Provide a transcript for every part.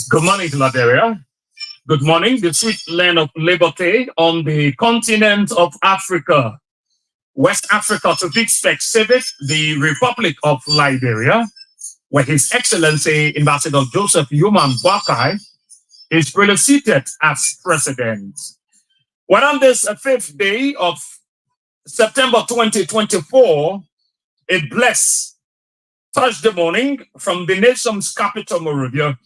Good morning, Liberia. Good morning, the sweet land of liberty on the continent of Africa, West Africa to be specific, the Republic of Liberia, where His Excellency Ambassador Joseph Yuman Boakai is really seated as president. Well, on this fifth day of September 2024, a blessed Thursday morning from the nation's capital, Monrovia,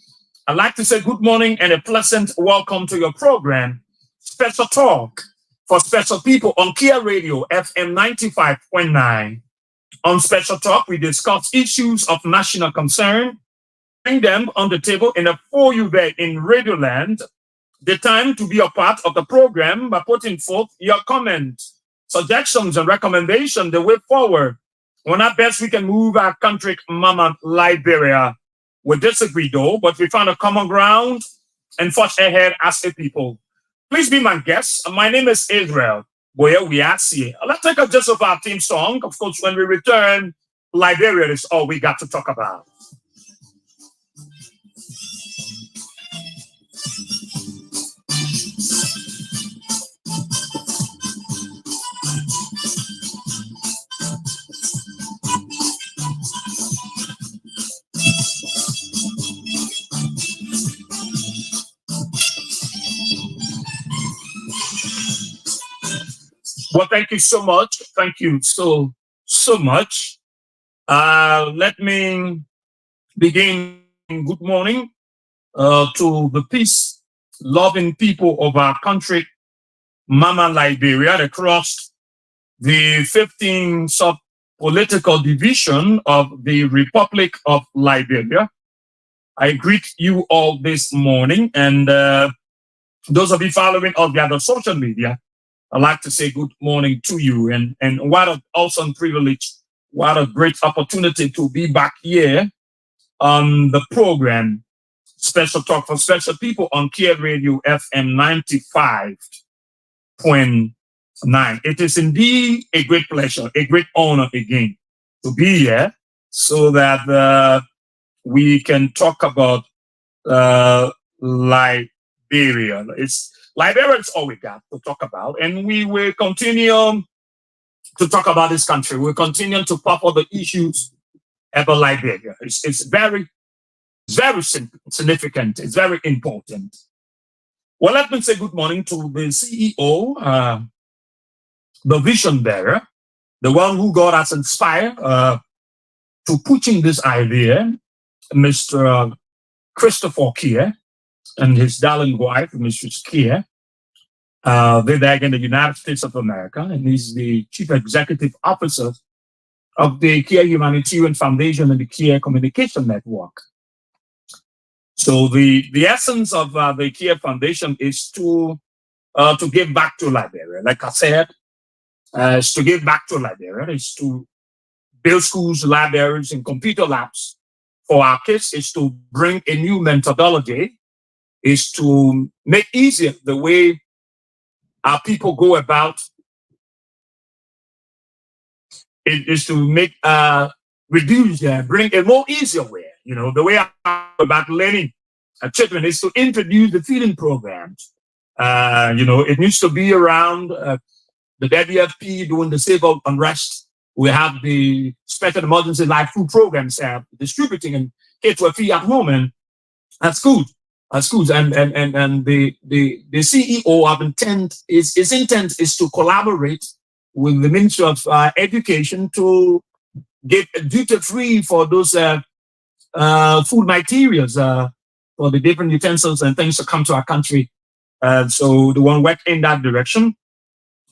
I'd like to say good morning and a pleasant welcome to your program, Special Talk for Special People on Kia Radio FM 95.9. On Special Talk, we discuss issues of national concern, bring them on the table in a for you there in Radioland. The time to be a part of the program by putting forth your comments, suggestions, and recommendations the way forward. When at best we can move our country, Mama Liberia. We disagree though, but we found a common ground and forge ahead as a people. Please be my guest. My name is Israel Boye-Weah. Sieh. Let's take a just of our theme song. Of course, when we return, Liberia is all we got to talk about. Well, thank you so much. Thank you so much. Let me begin. Good morning to the peace-loving people of our country, Mama Liberia, across the 15 sub-political division of the Republic of Liberia. I greet you all this morning, and those of you following us via the social media, I'd like to say good morning to you, and what an awesome privilege, what a great opportunity to be back here on the program, Special Talk for Special People on Kia Radio FM 95.9. It is indeed a great pleasure, a great honor again to be here so that we can talk about Liberia. Liberia is all we got to talk about, and we will continue to talk about this country. We'll continue to pop up the issues about Liberia. It's very significant. It's very important. Well, let me say good morning to the CEO, the vision bearer, the one who God has inspired to pushing this idea, Mr. Christopher Sieh, and his darling wife, Mrs. Sieh. They're there in the United States of America, and he's the Chief Executive Officer of the Sieh Humanitarian Foundation and the Sieh Communication Network. So the essence of the Sieh Foundation is to give back to Liberia. Like I said, is to give back to Liberia. Is to build schools, libraries, and computer labs for our kids. Is to bring a new methodology. Is to make easier the way our people go about. It is to make reduce, bring a more easier way. You know, the way about learning children is to introduce the feeding programs. You know, it needs to be around the WFP doing the civil unrest. We have the special emergency life food programs distributing and kids were free at home and at schools. And the CEO of his intent is to collaborate with the Ministry of Education to get duty-free for those food materials for the different utensils and things to come to our country. So the one work in that direction.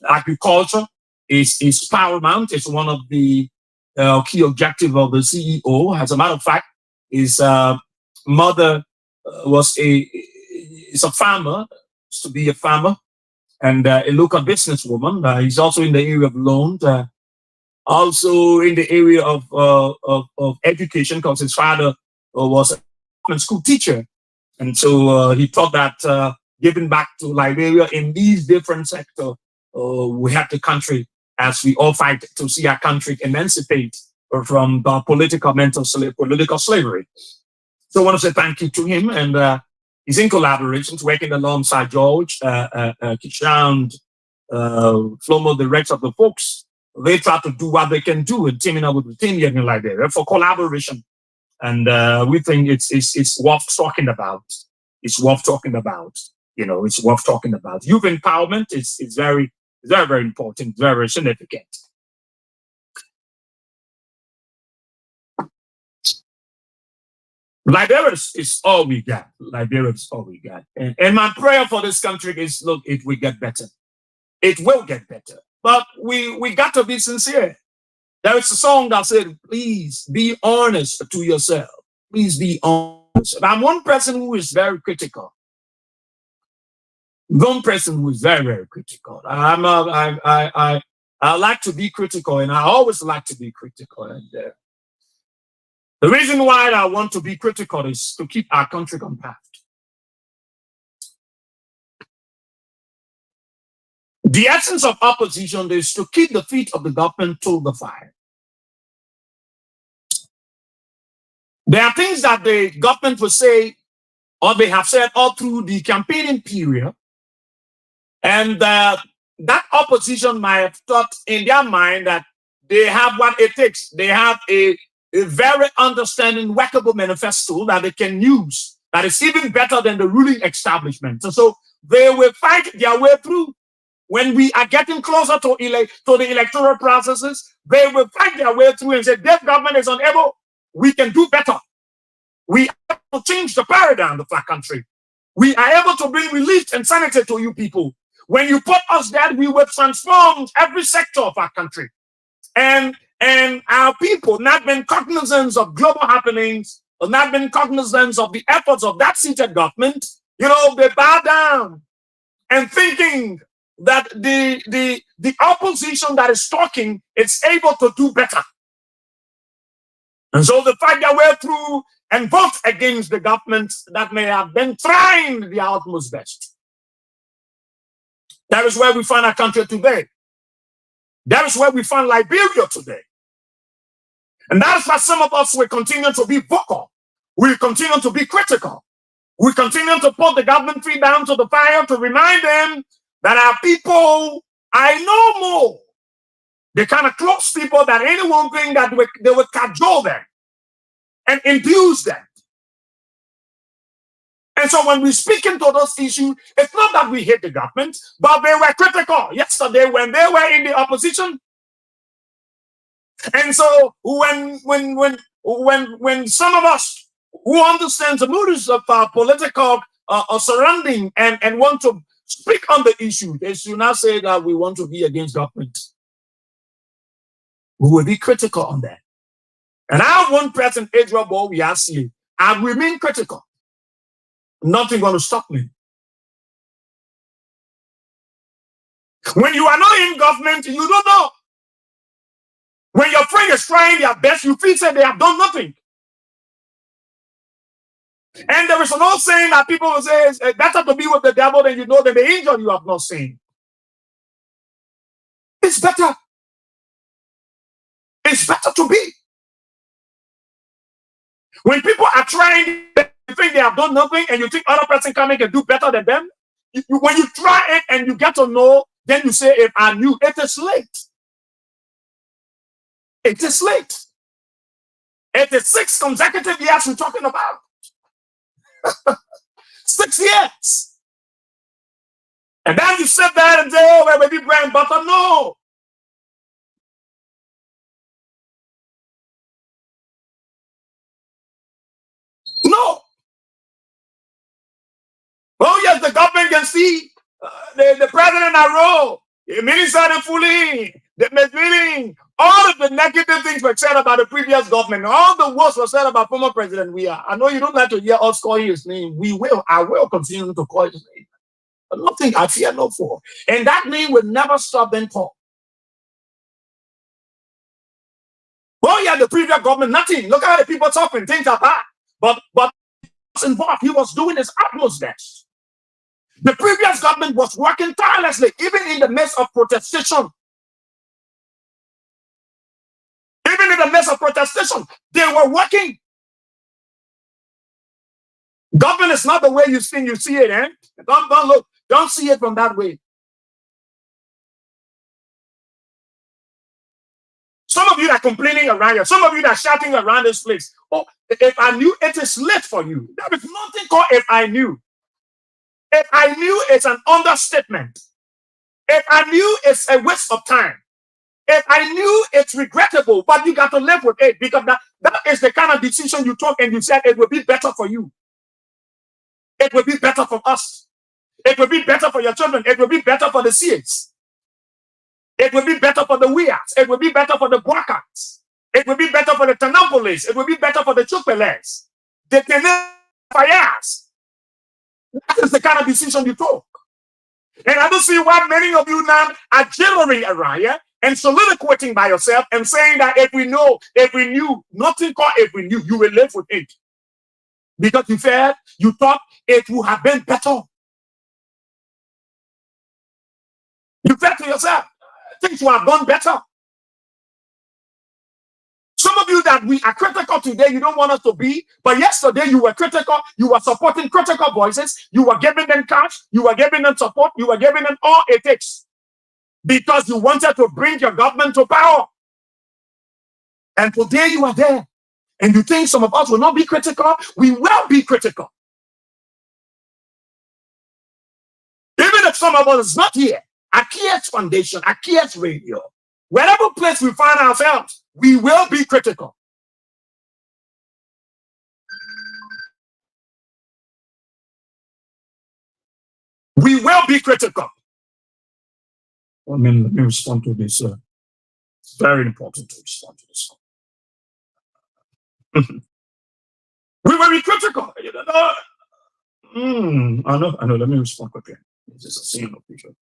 Agriculture is paramount. It's one of the key objective of the CEO. As a matter of fact, his mother is a farmer, used to be a farmer, and a local businesswoman. He's also in the area of loans, also in the area of education, because his father was a school teacher. And so he thought that giving back to Liberia in these different sectors, we help the country as we all fight to see our country emancipate from the political slavery. So I want to say thank you to him, and he's in collaborations, working alongside George, Kishand, Flomo, the rest of the folks. They try to do what they can do and teaming up with the team here in Liberia for collaboration. And we think it's worth talking about. It's worth talking about. It's worth talking about. Youth empowerment is very, very, very important, very, very significant. Liberia is all we got. Liberia is all we got. And my prayer for this country is, look, it will get better. It will get better. But we got to be sincere. There is a song that said, please be honest to yourself. Please be honest. And I'm one person who is very critical. One person who is very, very critical. I like to be critical, and I always like to be critical. And the reason why I want to be critical is to keep our country on path. The essence of opposition is to keep the feet of the government to the fire. There are things that the government will say, or they have said all through the campaigning period, and that opposition might have thought in their mind that they have what it takes. They have a very understanding, workable manifesto that they can use that is even better than the ruling establishment. So they will fight their way through. When we are getting closer to the electoral processes, they will fight their way through and say, this government is unable. We can do better. We are able to change the paradigm of our country. We are able to bring relief and sanity to you people. When you put us there, we will transform every sector of our country. And our people not been cognizant of global happenings, or not been cognizant of the efforts of that seated government, they bow down and thinking that the opposition that is talking is able to do better. And so they fight their way through and vote against the government that may have been trying their utmost best. That is where we find our country today. That is where we find Liberia today. And that is why some of us will continue to be vocal. We continue to be critical. We continue to put the government feet down to the fire to remind them that our people are no more the kind of close people that anyone think that they would cajole them and induce them. And so when we speak into those issues, it's not that we hate the government, but they were critical yesterday when they were in the opposition. And so when some of us who understand the motives of our political surrounding and want to speak on the issue, they should not say that we want to be against government. We will be critical on that. And I have one person, Boye-Weah, Sieh. I remain critical. Nothing going to stop me. When you are not in government, you don't know. When your friend is trying their best, you feel that they have done nothing. And there is an old saying that people will say, it's better to be with the devil than you know than the angel you have not seen. It's better. It's better to be. When people are trying, you think they have done nothing, and you think other person coming can do better than them. When you try it and you get to know, then you say, if I knew, it is late. It is late. It is 6 consecutive years we're talking about. 6 years. And then you sit there and say, oh, well, maybe bread and butter. No. No. Oh, yes, the government can see the president in a row, the minister in fully, the meeting, All of the negative things were said about the previous government. All the worst was said about former President Weah. I know you don't like to hear us call his name. I will continue to call his name. But nothing I fear no for. And that name will never stop being called. Oh yeah, the previous government, nothing. Look at how the people talking, things are bad. But involved, he was doing his utmost best. The previous government was working tirelessly, even in the midst of protestation. Even in the midst of protestation, they were working. Government is not the way you see it, eh? Don't see it from that way. Some of you that are complaining around here, some of you that are shouting around this place, oh, if I knew, it is late for you. There is nothing called if I knew. If I knew, it's an understatement. If I knew, it's a waste of time. If I knew, it's regrettable, but you got to live with it, because that is the kind of decision you took, and you said it will be better for you. It will be better for us. It will be better for your children. It will be better for the Siehs. It will be better for the Weahs. It will be better for the Boakats. It will be better for the Tanapolis. It will be better for the Chupeles. The Tenefayas. That is the kind of decision you took. And I don't see why many of you now are jittering around here and soliloquating by yourself and saying that if we knew, nothing called if we knew, you will live with it. Because you thought it would have been better. You said to yourself, things would have gone better. Some of you that we are critical today, you don't want us to be, but yesterday you were critical, you were supporting critical voices, you were giving them cash, you were giving them support, you were giving them all it takes, because you wanted to bring your government to power. And today you are there, and you think some of us will not be critical. We will be critical. Even if some of us is not here, Akia's Foundation, Akia's Radio, wherever place we find ourselves, we will be critical. We will be critical. Let me respond to this. It's very important to respond to this. We will be critical. I know. Let me respond quickly. This is a single picture.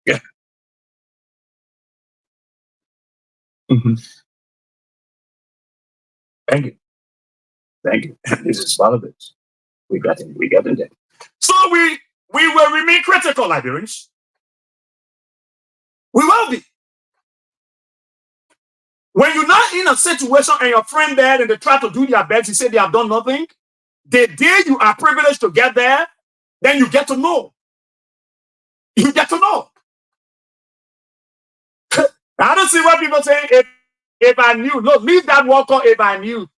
Yeah. Thank you. This is part of it. We got it there. So we will remain critical, Liberians. We will be. When you're not in a situation and your friend there and they try to do their best, you say they have done nothing. The day you are privileged to get there, then you get to know. You get to know. I don't see what people say. If I knew, no, leave that word called if I knew.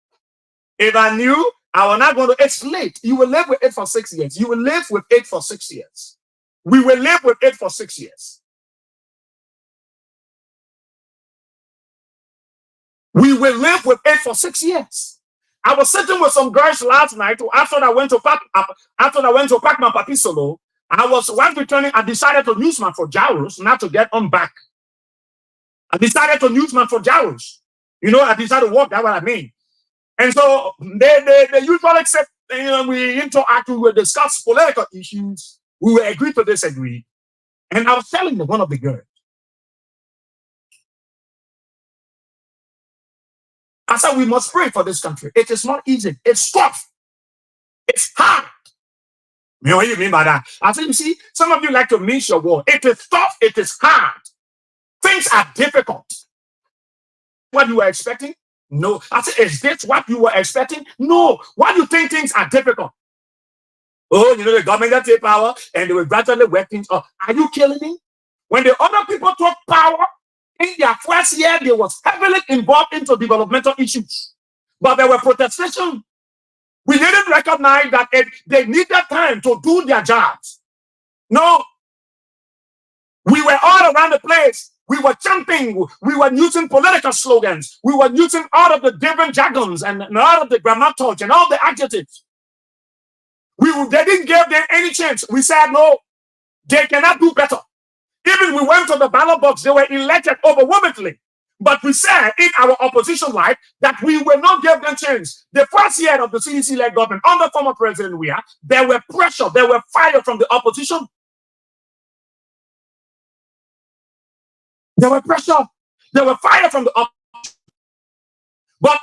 If I knew, I was not going to. It's late. You will live with it for 6 years. You will live with it for 6 years. We will live with it for 6 years. We will live with it for 6 years. I was sitting with some girls last night after I went to pack my papi solo. I was returning. I decided to use my for Jairus, not to get on back. I decided to use my for Jairus. I decided to walk. That's what I mean. And so they usually accept. We interact. We will discuss political issues. We will agree to disagree. And I was telling one of the girls, I said, we must pray for this country. It is not easy. It's tough. It's hard. What do you mean by that? I said, you see, some of you like to mince your word. It is tough. It is hard. Things are difficult. What you were expecting? No. I said, is this what you were expecting? No. Why do you think things are difficult? Oh, the government got take power and they will gradually work things up. Are you killing me? When the other people took power, in their first year, they was heavily involved into developmental issues. But there were protestations. We didn't recognize that they needed time to do their jobs. No. We were all around the place. We were chanting. We were using political slogans. We were using all of the different jargons and all of the grammaticals and all the adjectives. They didn't give them any chance. We said no. They cannot do better. Even we went to the ballot box, they were elected overwhelmingly. But we said in our opposition life that we will not give them chance. The first year of the CDC-led government under former President Weah, there were pressure, there were fire from the opposition. There were pressure, there were fire from the opposition. But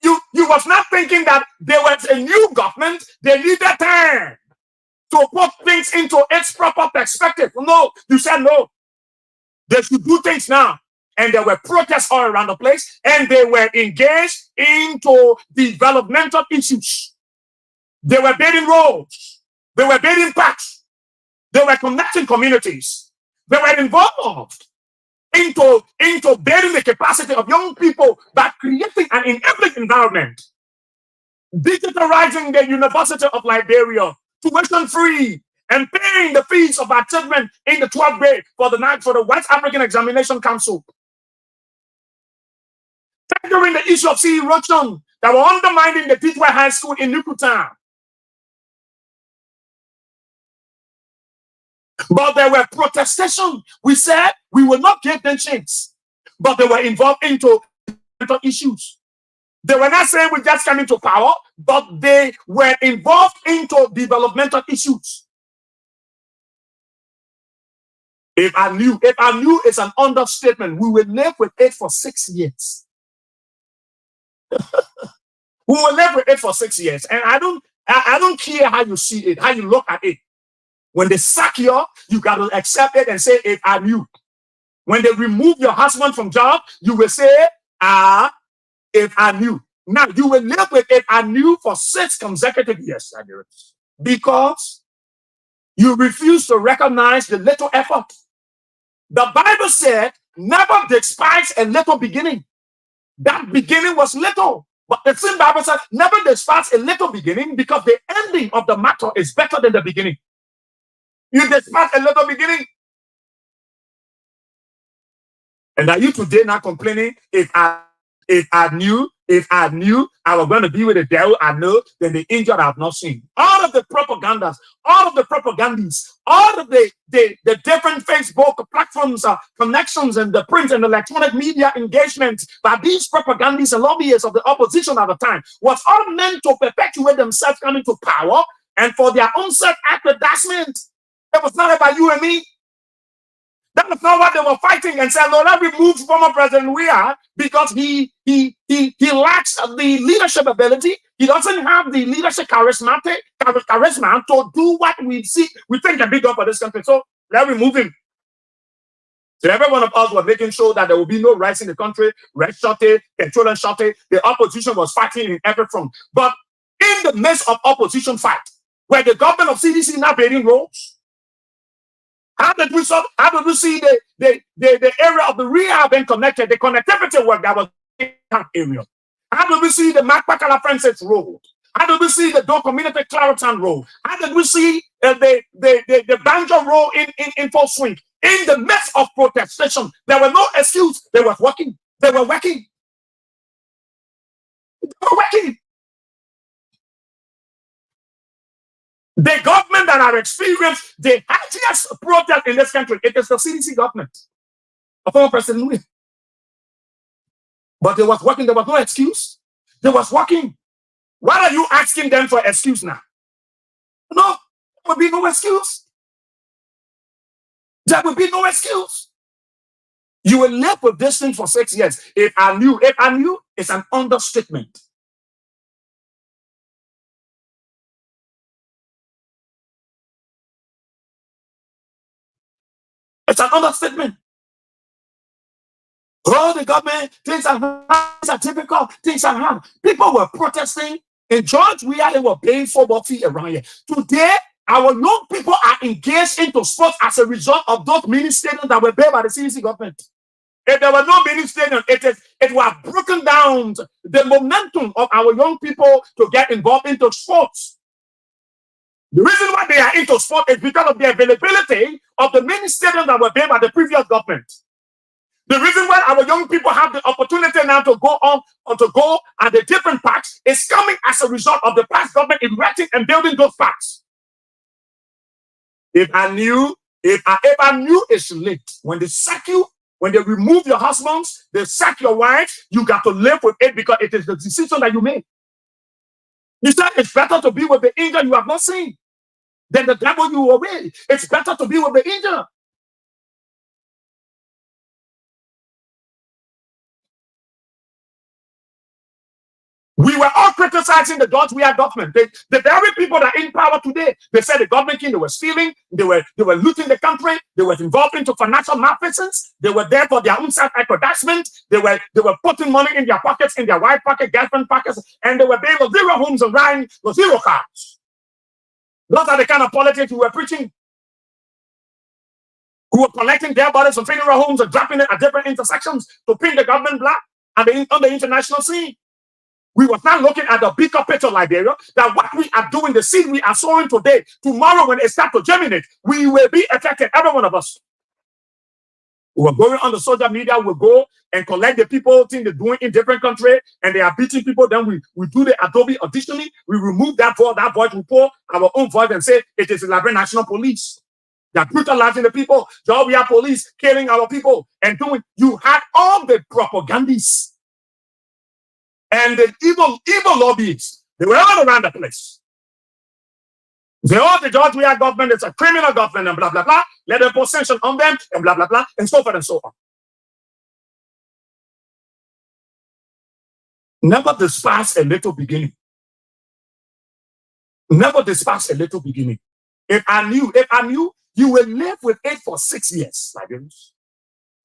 you was not thinking that there was a new government, they needed time to put things into its proper perspective. No, you said no. They should do things now. And there were protests all around the place, and they were engaged into developmental issues. They were building roads. They were building parks. They were connecting communities. They were involved into building the capacity of young people by creating an enabling environment. Digitalizing the University of Liberia, tuition-free, and paying the fees of our children in the 12th grade for the West African Examination Council. During the issue of Sieh erosion that were undermining the Boye-Weah High School in Nukuta. But there were protestations. We said we will not give them chance. But they were involved into issues. They were not saying we just came into power, but they were involved into developmental issues. If I knew is an understatement, we will live with it for 6 years. We will live with it for 6 years. And I don't care how you see it, how you look at it. When they sack you, you got to accept it and say, if I knew. When they remove your husband from job, you will say, if I knew. Now, you will live with if I knew for 6 consecutive years, because you refuse to recognize the little effort. The Bible said, never despise a little beginning. That beginning was little. But the same Bible says, never despise a little beginning, because the ending of the matter is better than the beginning. You despise a little beginning. And are you today not complaining, if I knew I was going to be with the devil, I know, then the angel I have not seen. All of the propagandas, all of the propagandists, all of the different Facebook platforms, connections, and the print and electronic media engagement by these propagandists and lobbyists of the opposition at the time was all meant to perpetuate themselves coming to power and for their own self-aggrandizement. It was not about you and me. That was not what they were fighting, and said, "No, let's remove former President Weah because he lacks the leadership ability. He doesn't have the leadership charisma to do what we think can be done for this country. So let's remove him." So every one of us was making sure that there will be no rights in the country, red shortage, petroleum shortage. The opposition was fighting in every front. But in the midst of opposition fight, where the government of CDC now playing roles, how did we see the area of the rehab being connected, the connectivity work that was in that area? How did we see the Macpakala Francis Road? How did we see the Door Community Clariton Road? How did we see the Banjo Road in full swing? In the midst of protestation, there was no excuse. They were working. They were working. They were working. The government that have experienced the highest protest in this country, it is the CDC government of former President Weah. But they was working. There was no excuse. They was working. Why are you asking them for excuse now? No, there will be no excuse. There will be no excuse. You will live with this thing for 6 years. If I knew, it's an understatement. It's an understatement. Oh, the government, things are difficult, things are hard. People were protesting in George Weah, they were paying football fee around here. Today, our young people are engaged into sports as a result of those mini stadiums that were built by the CDC government. If there were no mini stadium, it would have broken down the momentum of our young people to get involved into sports. The reason why they are into sport is because of the availability of the mini stadiums that were built by the previous government. The reason why our young people have the opportunity now to go at the different parks is coming as a result of the past government erecting and building those parks. If I knew If I ever knew it's late, when they sack you, when they remove your husbands, they sack your wife, you got to live with it because it is the decision that you made. You said it's better to be with the angel you have not seen than the devil you obey. It's better to be with the angel. We were all criticizing the Boye-Weah government. The very people that are in power today, they said the government came, they were stealing, they were looting the country, they were involved into financial malfeasance, they were there for their own self-aggrandizement, they were putting money in their pockets, in their wife pocket, girlfriend pockets, and they were paying for 0 homes and riding for 0 cars. Those are the kind of politics we were preaching. Who were collecting their bodies from funeral homes and dropping it at different intersections to paint the government black on the international scene. We were not looking at the bigger picture, Liberia, that what we are doing, the seed we are sowing today, tomorrow when it starts to germinate, we will be affected, every one of us. We're going on the social media, we'll go and collect the people, things they're doing in different countries, and they are beating people. Then we do the Adobe auditioning, we remove that voice, we pour our own voice and say, it is the Liberia National Police. They're brutalizing the people. So we are police killing our people and doing. You had all the propagandists and the evil lobbyists. They were all around the place. They all the Boye-Weah government is a criminal government and blah blah blah. Let them put sanction on them and blah blah blah and so forth and so on. Never despise a little beginning. Never despise a little beginning. If I knew, you will live with it for 6 years, Liberians.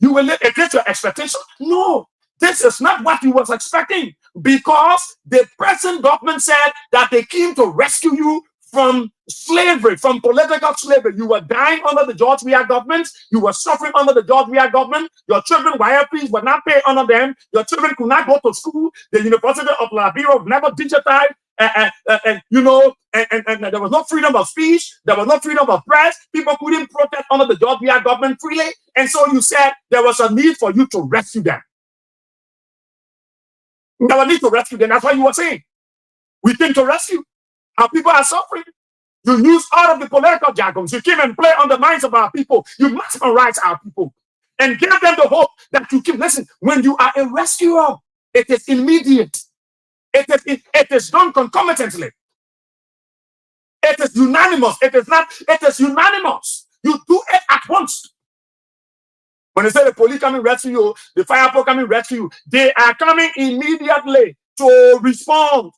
You will live against your expectation. No, this is not what you was expecting, because the present government said that they came to rescue you from slavery, from political slavery. You were dying under the Boye-Weah government. You were suffering under the Boye-Weah government. Your children, YFPs, were not paid under them. Your children could not go to school. The University of Liberia never digitized. And there was no freedom of speech. There was no freedom of press. People couldn't protest under the Boye-Weah government freely. And so you said there was a need for you to rescue them. There was a need to rescue them. That's what you were saying. We came to rescue. Our people are suffering. You use all of the political jargons. You came and play on the minds of our people. You mesmerize our people and give them the hope that you keep. Listen, when you are a rescuer, it is immediate. It is done concomitantly. It is unanimous. It is unanimous. You do it at once. When they say the police come and rescue you, the fire people come and rescue you, they are coming immediately to respond.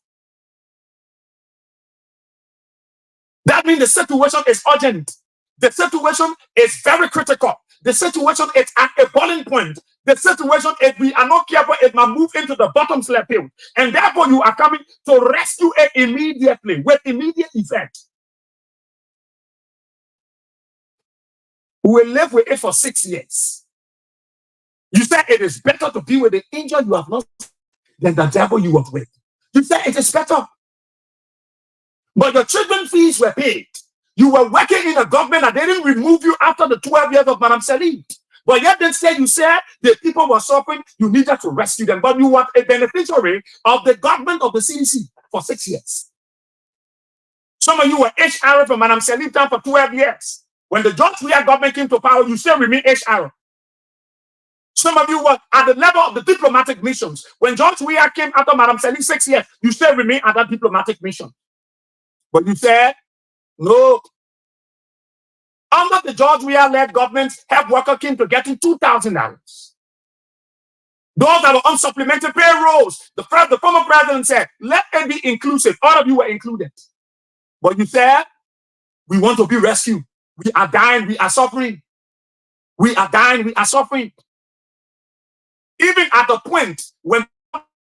That means the situation is urgent. The situation is very critical. The situation is at a boiling point. The situation, if we are not careful, it might move into the bottom slip hill. And therefore, you are coming to rescue it immediately, with immediate effect. We will live with it for 6 years. You said it is better to be with the angel you have not than the devil you have with. You said it is better. But your children's fees were paid. You were working in a government and they didn't remove you after the 12 years of Madam Sieh. But yet then you said the people were suffering, you needed to rescue them. But you were a beneficiary of the government of the CDC for 6 years. Some of you were HR from Madam Sieh time for 12 years. When the Boye-Weah government came to power, you still remain HR. Some of you were at the level of the diplomatic missions. When Boye-Weah came after Madam Sieh 6 years, you still remain at that diplomatic mission. But you said, no. Under the Boye-Weah-led government, health worker came to getting $2,000. Those that were on supplementary payrolls, the former president said, let it be inclusive. All of you were included. But you said, we want to be rescued. We are dying, we are suffering. We are dying, we are suffering. Even at the point when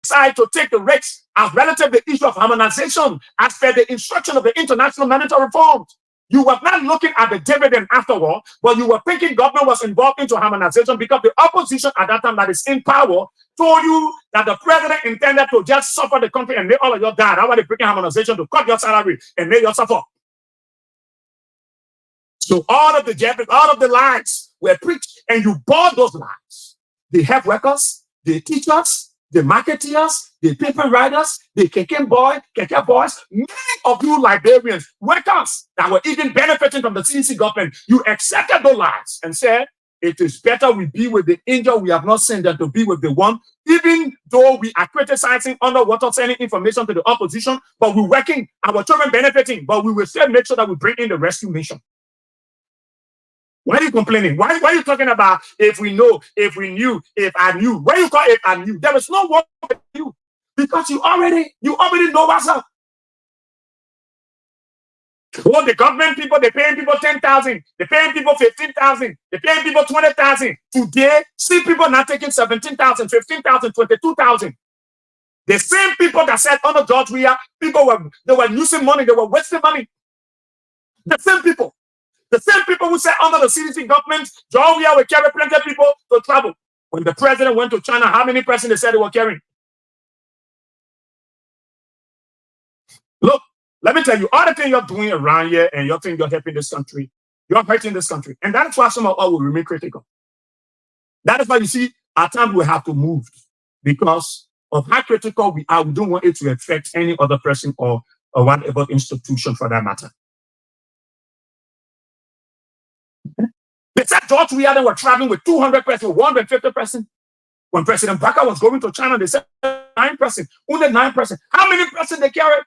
decide to take the risks as relative to the issue of harmonization as per the instruction of the International Monetary Fund. You were not looking at the dividend afterward, but you were thinking government was involved into harmonization because the opposition at that time that is in power told you that the president intended to just suffer the country and make all of you die. That's why they're breaking harmonization to cut your salary and make you suffer. So all of the lies were preached and you bought those lies. The health workers, the teachers, the marketeers, the paper writers, the keke boys, many of you Liberians, workers that were even benefiting from the CDC government, you accepted those lies and said, it is better we be with the angel we have not seen than to be with the one, even though we are criticizing underwater, sending information to the opposition, but we're working, our children benefiting, but we will still make sure that we bring in the rescue mission. Why are you complaining? Why are you talking about if we know, if we knew, if I knew? Why you call if I knew? There is no one with you because you already know what's up. Oh, the government people, they're paying people 10,000, they're paying people 15,000, they're paying people 20,000. Today, see people not taking 17,000, 15,000, 22,000. The same people that said under George Weah, people were using money, they were wasting money. The same people. The same people who said under the CDC government, George Weah will carry plenty of people to travel. When the president went to China, how many persons they said they were carrying? Look, let me tell you, all the things you're doing around here and you think you're helping this country, you're hurting this country. And that's why some of us will remain critical. That is why you see, at times we have to move because of how critical we are. We don't want it to affect any other person or whatever institution for that matter. They said George Weah, they were traveling with 200 persons, 150 persons. When President Baka was going to China, they said 9 persons, only 9 persons. How many persons they carried?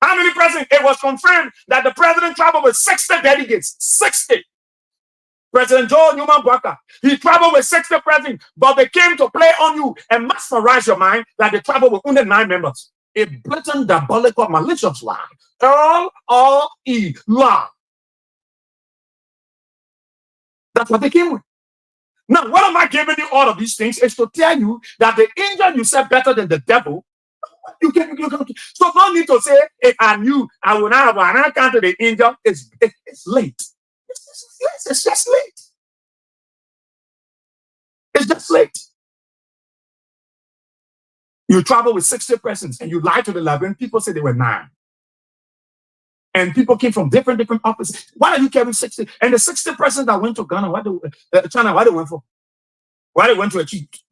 How many persons? It was confirmed that the president traveled with 60 delegates. 60. President Joe Newman Baka, he traveled with 60 presidents, but they came to play on you and mesmerize your mind that they traveled with only 9 members. A blatant, diabolical, malicious lie. L-R-E, lie. That's what they came with. Now, what am I giving you all of these things is to tell you that the angel you said better than the devil, you can so no need to say, if I knew I would not have an account to the angel, it's late. It's just late. It's just late. You travel with 60 persons and you lie to the Liberian people, say they were 9. And people came from different offices. Why are you carrying 60? And the 60 persons that went to Ghana, China, why they went for? Why they went to Egypt?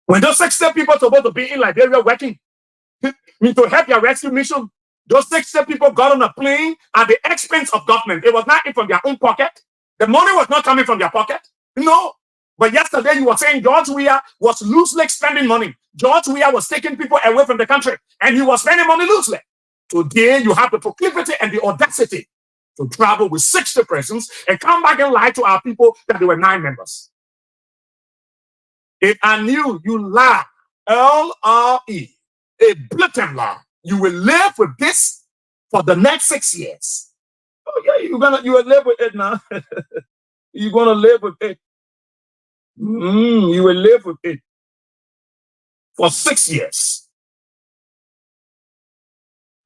When those 60 people supposed to be in Liberia working to help your rescue mission, those 60 people got on a plane at the expense of government. It was not from their own pocket. The money was not coming from their pocket. No. But yesterday you were saying George Weah was loosely spending money. George Weah was taking people away from the country and he was spending money loosely. Today you have the proclivity and the audacity to travel with 60 persons and come back and lie to our people that there were 9 members. If I knew, you lie. L-R-E. A blatant lie. You will live with this for the next 6 years. Oh yeah, you will live with it now. You're gonna live with it. You will live with it for 6 years.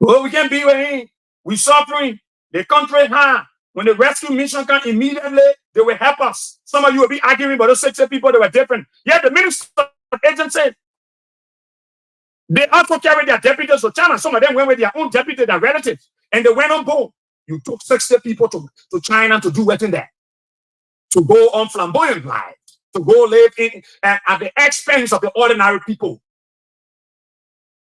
Well, we can't be with him. We're suffering. The country hard. When the rescue mission come immediately, they will help us. Some of you will be arguing about those 60 people, they were different. Yet the minister of agency, they also carried their deputies to China. Some of them went with their own deputy, their relatives, and they went on board. You took 60 people to China to do what in there? To go on flamboyant life, to go live in at the expense of the ordinary people.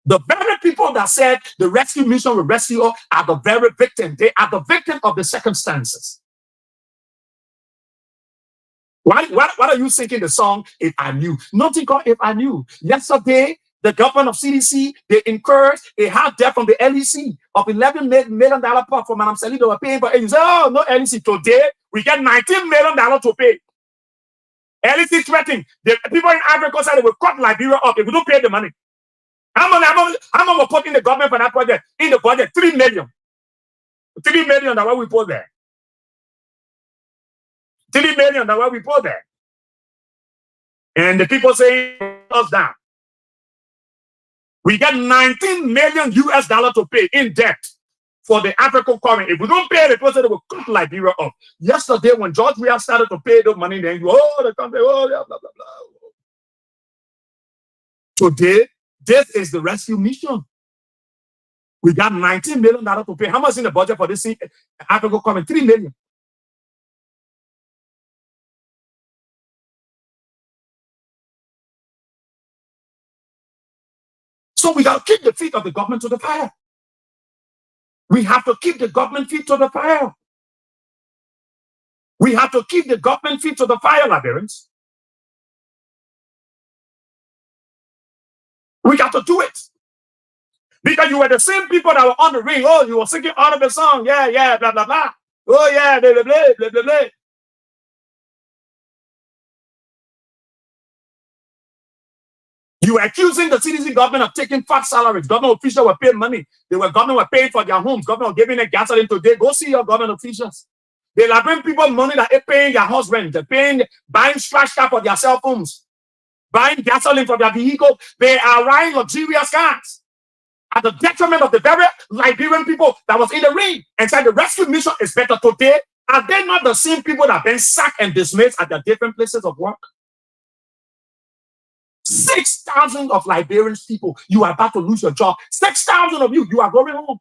The very people that said the rescue mission will rescue us are the very victim. They are the victim of the circumstances. Why are you singing the song, If I Knew? Nothing called If I Knew. Yesterday, the government of CDC, they incurred a hard debt from the LEC of $11 million for Madam Sally. They were paying for it. You say, oh, no LEC. Today, we get $19 million to pay. LEC threatening. The people in Africa said they will cut Liberia up if we don't pay the money. How much we put in the government for that project? In the budget, 3 million. 3 million, that's what we put there. 3 million, that's what we put there. And the people say us down. We get 19 million US dollars to pay in debt for the African currency. If we don't pay, the person will cut Liberia up. Yesterday, when George Weah started to pay the money, then the country, blah, blah, blah. Today, this is the rescue mission. We got $19 million to pay. How much in the budget for this African currency? 3 million. So we got to keep the feet of the government to the fire. We have to keep the government feet to the fire. We have to keep the government feet to the fire, Liberians. We got to do it. Because you were the same people that were on the ring. Oh, you were singing out of the song. Yeah, yeah, blah, blah, blah. Oh, yeah, blah, blah, blah, blah, blah, blah. You were accusing the CDC government of taking fat salaries. Government officials were paying money. Government were paying for their homes. Government were giving them gasoline today. Go see your government officials. They are paying people money that they're paying their house rent. They're paying, buying scratch card for their cell phones, buying gasoline for their vehicle. They are riding luxurious cars at the detriment of the very Liberian people that was in the ring and said the rescue mission is better today. Are they not the same people that have been sacked and dismissed at their different places of work? 6,000 of Liberians people, you are about to lose your job. 6,000 of you, you are going home.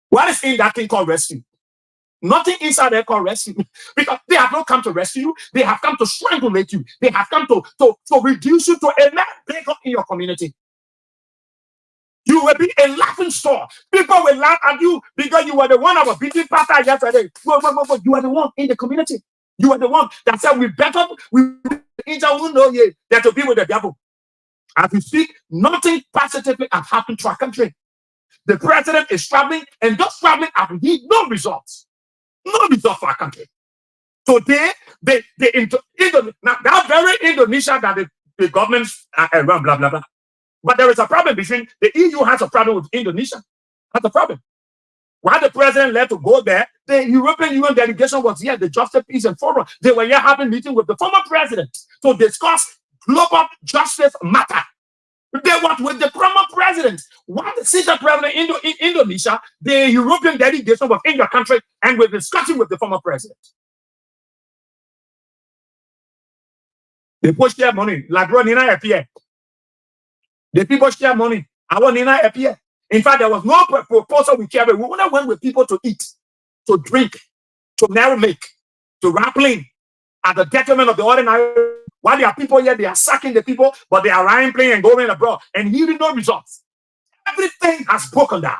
What is in that thing called rescue? Nothing inside there called rescue. Because they have not come to rescue you. They have come to strangulate you. They have come to reduce you to a beggar in your community. You will be a laughing stock. People will laugh at you because you were the one that was beating Pastor yesterday. You are the one in the community. You are the one that said we better than to be with the devil. As we speak, nothing positively has happened to our country. The president is traveling, and those traveling have no results. No results for our country. Today, now that very Indonesia that the governments run, blah, blah, blah. But there is a problem between the EU has a problem with Indonesia. That's a problem. While the president left to go there, the European Union delegation was here, the Justice, Peace and Forum. They were here having a meeting with the former president to discuss global justice matter. They were with the former president. While the sitting president in Indonesia, the European delegation was in your country and we're discussing with the former president. They push their money. Like Nina appear. The people share money. I want Nina appear. In fact, there was no proposal we care. We only went with people to eat, to drink, to merry-make, to rappling at the detriment of the ordinary. While there are people here, they are sacking the people, but they are lying, playing, and going abroad and yielding no results. Everything has broken down.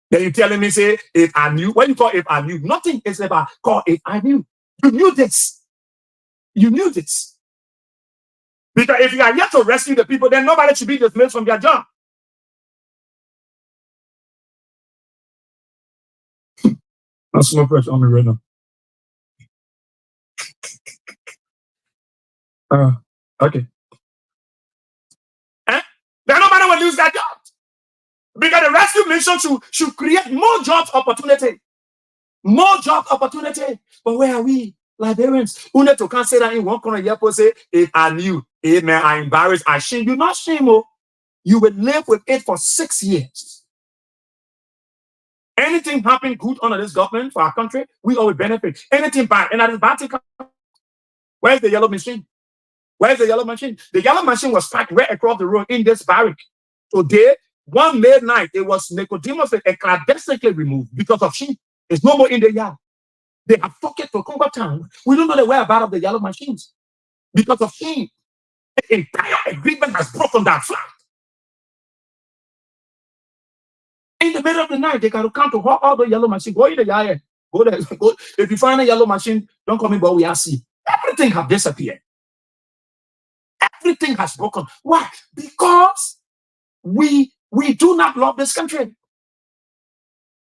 Then you're telling me, say, if I knew, when you call if I knew, nothing is ever called if I knew. You knew this. You knew this. Because if you are yet to rescue the people, then nobody should be dismissed from their job. That's no pressure on me right now. Okay. Then nobody will lose their job. Because the rescue mission should create more job opportunity. More job opportunity. But where are we? Liberians who need to consider in one corner here say, if I knew, amen, I embarrassed, I shame you, not shame. You will live with it for 6 years. Anything happen good under this government for our country, we always benefit. Anything bad, and that is bad. Where's the yellow machine? Where's the yellow machine? The yellow machine was packed right across the road in this barrack. Today, one midnight, it was Nicodemus and clandestinely removed because of sheep. It's no more in the yard. They have took it to Congo Town. We don't know the whereabouts of the yellow machines because of sheep. The entire agreement has broken that flat. In the middle of the night, they got to come to all the yellow machines. Go in the yard. Go there. Go. If you find a yellow machine, don't come in, but we are see. Everything have disappeared. Everything has broken. Why? Because we do not love this country.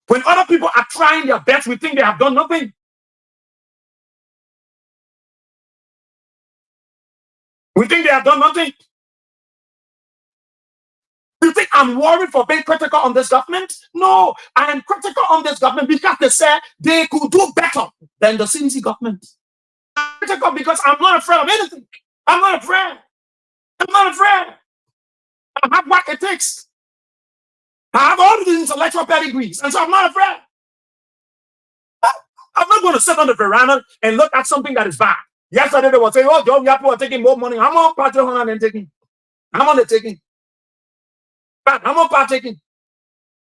When other people are trying their best, we think they have done nothing. We think they have done nothing. You think I'm worried for being critical on this government? No, I am critical on this government because they said they could do better than the CDC government. I'm critical because I'm not afraid of anything. I'm not afraid. I'm not afraid. I have what it takes. I have all these intellectual pedigrees, and so I'm not afraid. I'm not going to sit on the veranda and look at something that is bad. Yesterday they were saying, oh, John Yapu are taking more money. I'm on Patreon and taking. I'm on the taking. But I'm on partaking.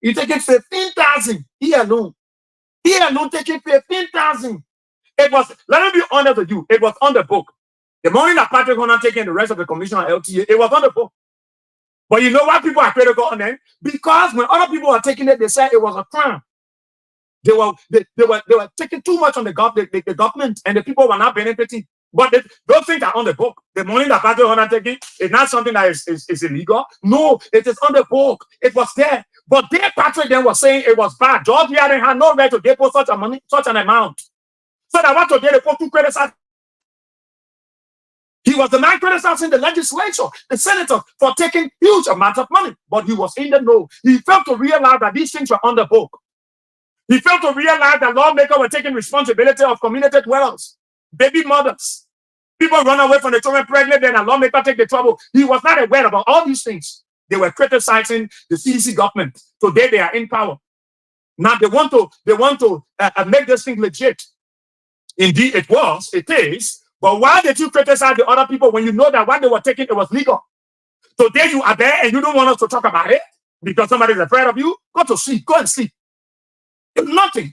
You taking 15,000 here alone. Here alone taking 15,000. It was, let me be honest with you, it was on the book. The morning that Patrick Honor taking the rest of the commission on LTA, it was on the book. But you know why people are critical on them? Because when other people are taking it, they said it was a crime. They were taking too much on the government, and the people were not benefiting. But those things are on the book. The money that Patrick Honor taking is not something that is illegal. No, it is on the book. It was there. But their Patrick then was saying it was bad. George Weah had no right to depose such an amount. So that what to get the to criticize. He was the man criticizing the legislature, the senator, for taking huge amounts of money. But he was in the know. He failed to realize that these things were on the book. He failed to realize that lawmakers were taking responsibility of community dwellers, baby mothers. People run away from the children pregnant, then a lawmaker take the trouble. He was not aware about all these things. They were criticizing the CDC government. Today they are in power. Now they want to make this thing legit. Indeed, it is. But why did you criticize the other people when you know that what they were taking, it was legal? Today you are there and you don't want us to talk about it because somebody is afraid of you? Go to sleep. Go and sleep. It's nothing.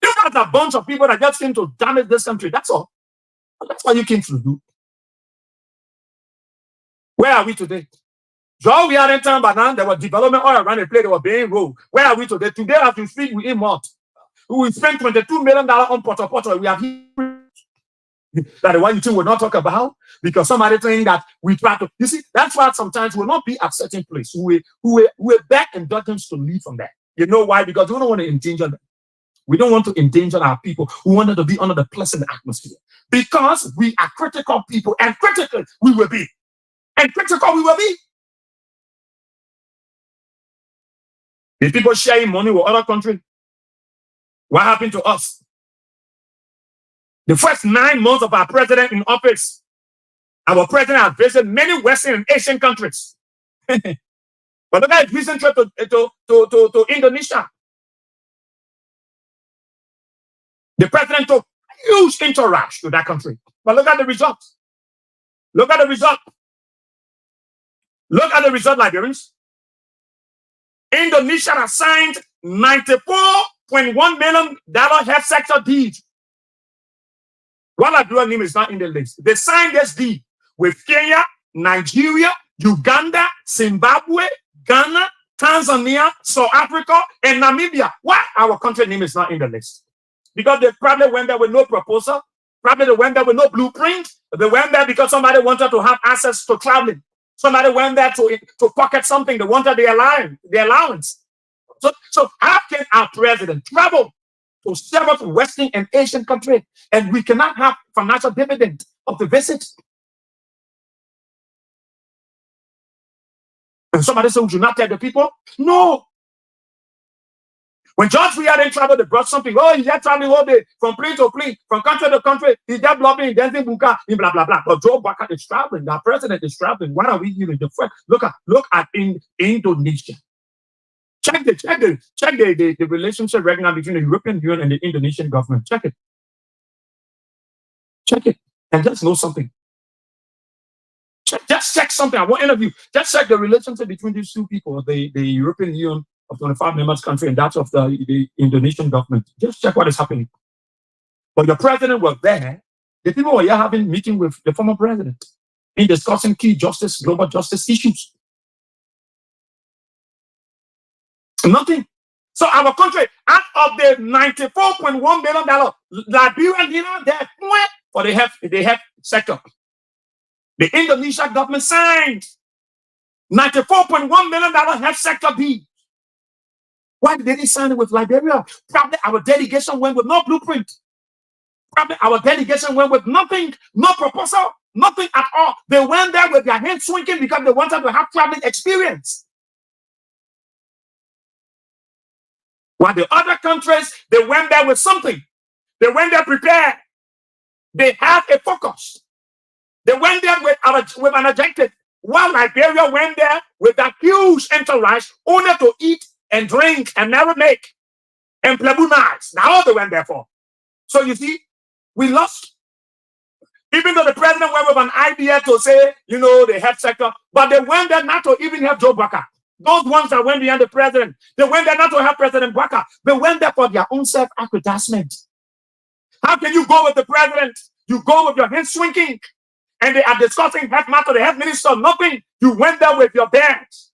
You guys are a bunch of people that just came to damage this country. That's all. That's what you came to do. Where are we today? Joe, we are in town, but now there was development all around the place. They were being rolled. Where are we today? Today, as we speak, we import. We spent $22 million on Porto. We have that the one you think will not talk about because somebody think that we try to. You see, that's why sometimes we'll not be at certain place. We're back and dozens to leave from there. You know why? Because we don't want to endanger them. We don't want to endanger our people who wanted to be under the pleasant atmosphere. Because we are critical people, and critical we will be. And critical we will be. If people sharing money with other countries, what happened to us? The first 9 months of our president in office, our president has visited many Western and Asian countries. But look at his recent trip to Indonesia. The president took huge entourage to that country. But look at the results. Look at the result. Look at the result, Liberians. Indonesia has signed $94.1 million health sector deed. While Liberian name is not in the list. They signed this deed with Kenya, Nigeria, Uganda, Zimbabwe, Ghana, Tanzania, South Africa, and Namibia. Why our country name is not in the list? Because they probably went there with no proposal. Probably they went there with no blueprint. They went there because somebody wanted to have access to traveling. Somebody went there to pocket something. They wanted the allowance. So how can our president travel to several Western and Asian countries and we cannot have financial dividend of the visit? And somebody said, would you not tell the people? No. When George Weah then traveled, they brought something. Oh, he's just traveling all day from plane to plane, from country to country. He's just blubbing, dancing, buka, blah, blah, blah. But Joe Baka is traveling. Our president is traveling. Why are we using the first? Look at Indonesia. Check the relationship right now between the European Union and the Indonesian government. Check it. Check it. And just know something. Just check something. I want interview. Just check the relationship between these two people, the European Union of 25 members country and that of the Indonesian government. Just check what is happening. But the president was there. The people were here having meeting with the former president in discussing key global justice issues. Nothing. So our country, out of the $94.1 billion, Liberia there for the health sector. The Indonesia government signed $94.1 million health sector deal. Why did they sign it with Liberia? Probably our delegation went with no blueprint. Probably our delegation went with nothing, no proposal, nothing at all. They went there with their hands swinging because they wanted to have traveling experience. While the other countries, they went there with something. They went there prepared. They had a focus. They went there with an objective. While Liberia went there with that huge entourage, only to eat and drink and never make and play nice. Now all they went there for. So you see, we lost. Even though the president went with an idea to say, the health sector, but they went there not to even have Joe Baka. Those ones that went behind the president, they went there not to have President Baka. They went there for their own self-aggrandizement. How can you go with the president? You go with your hands swinging, and they are discussing health matter, the health minister, nothing. You went there with your bags.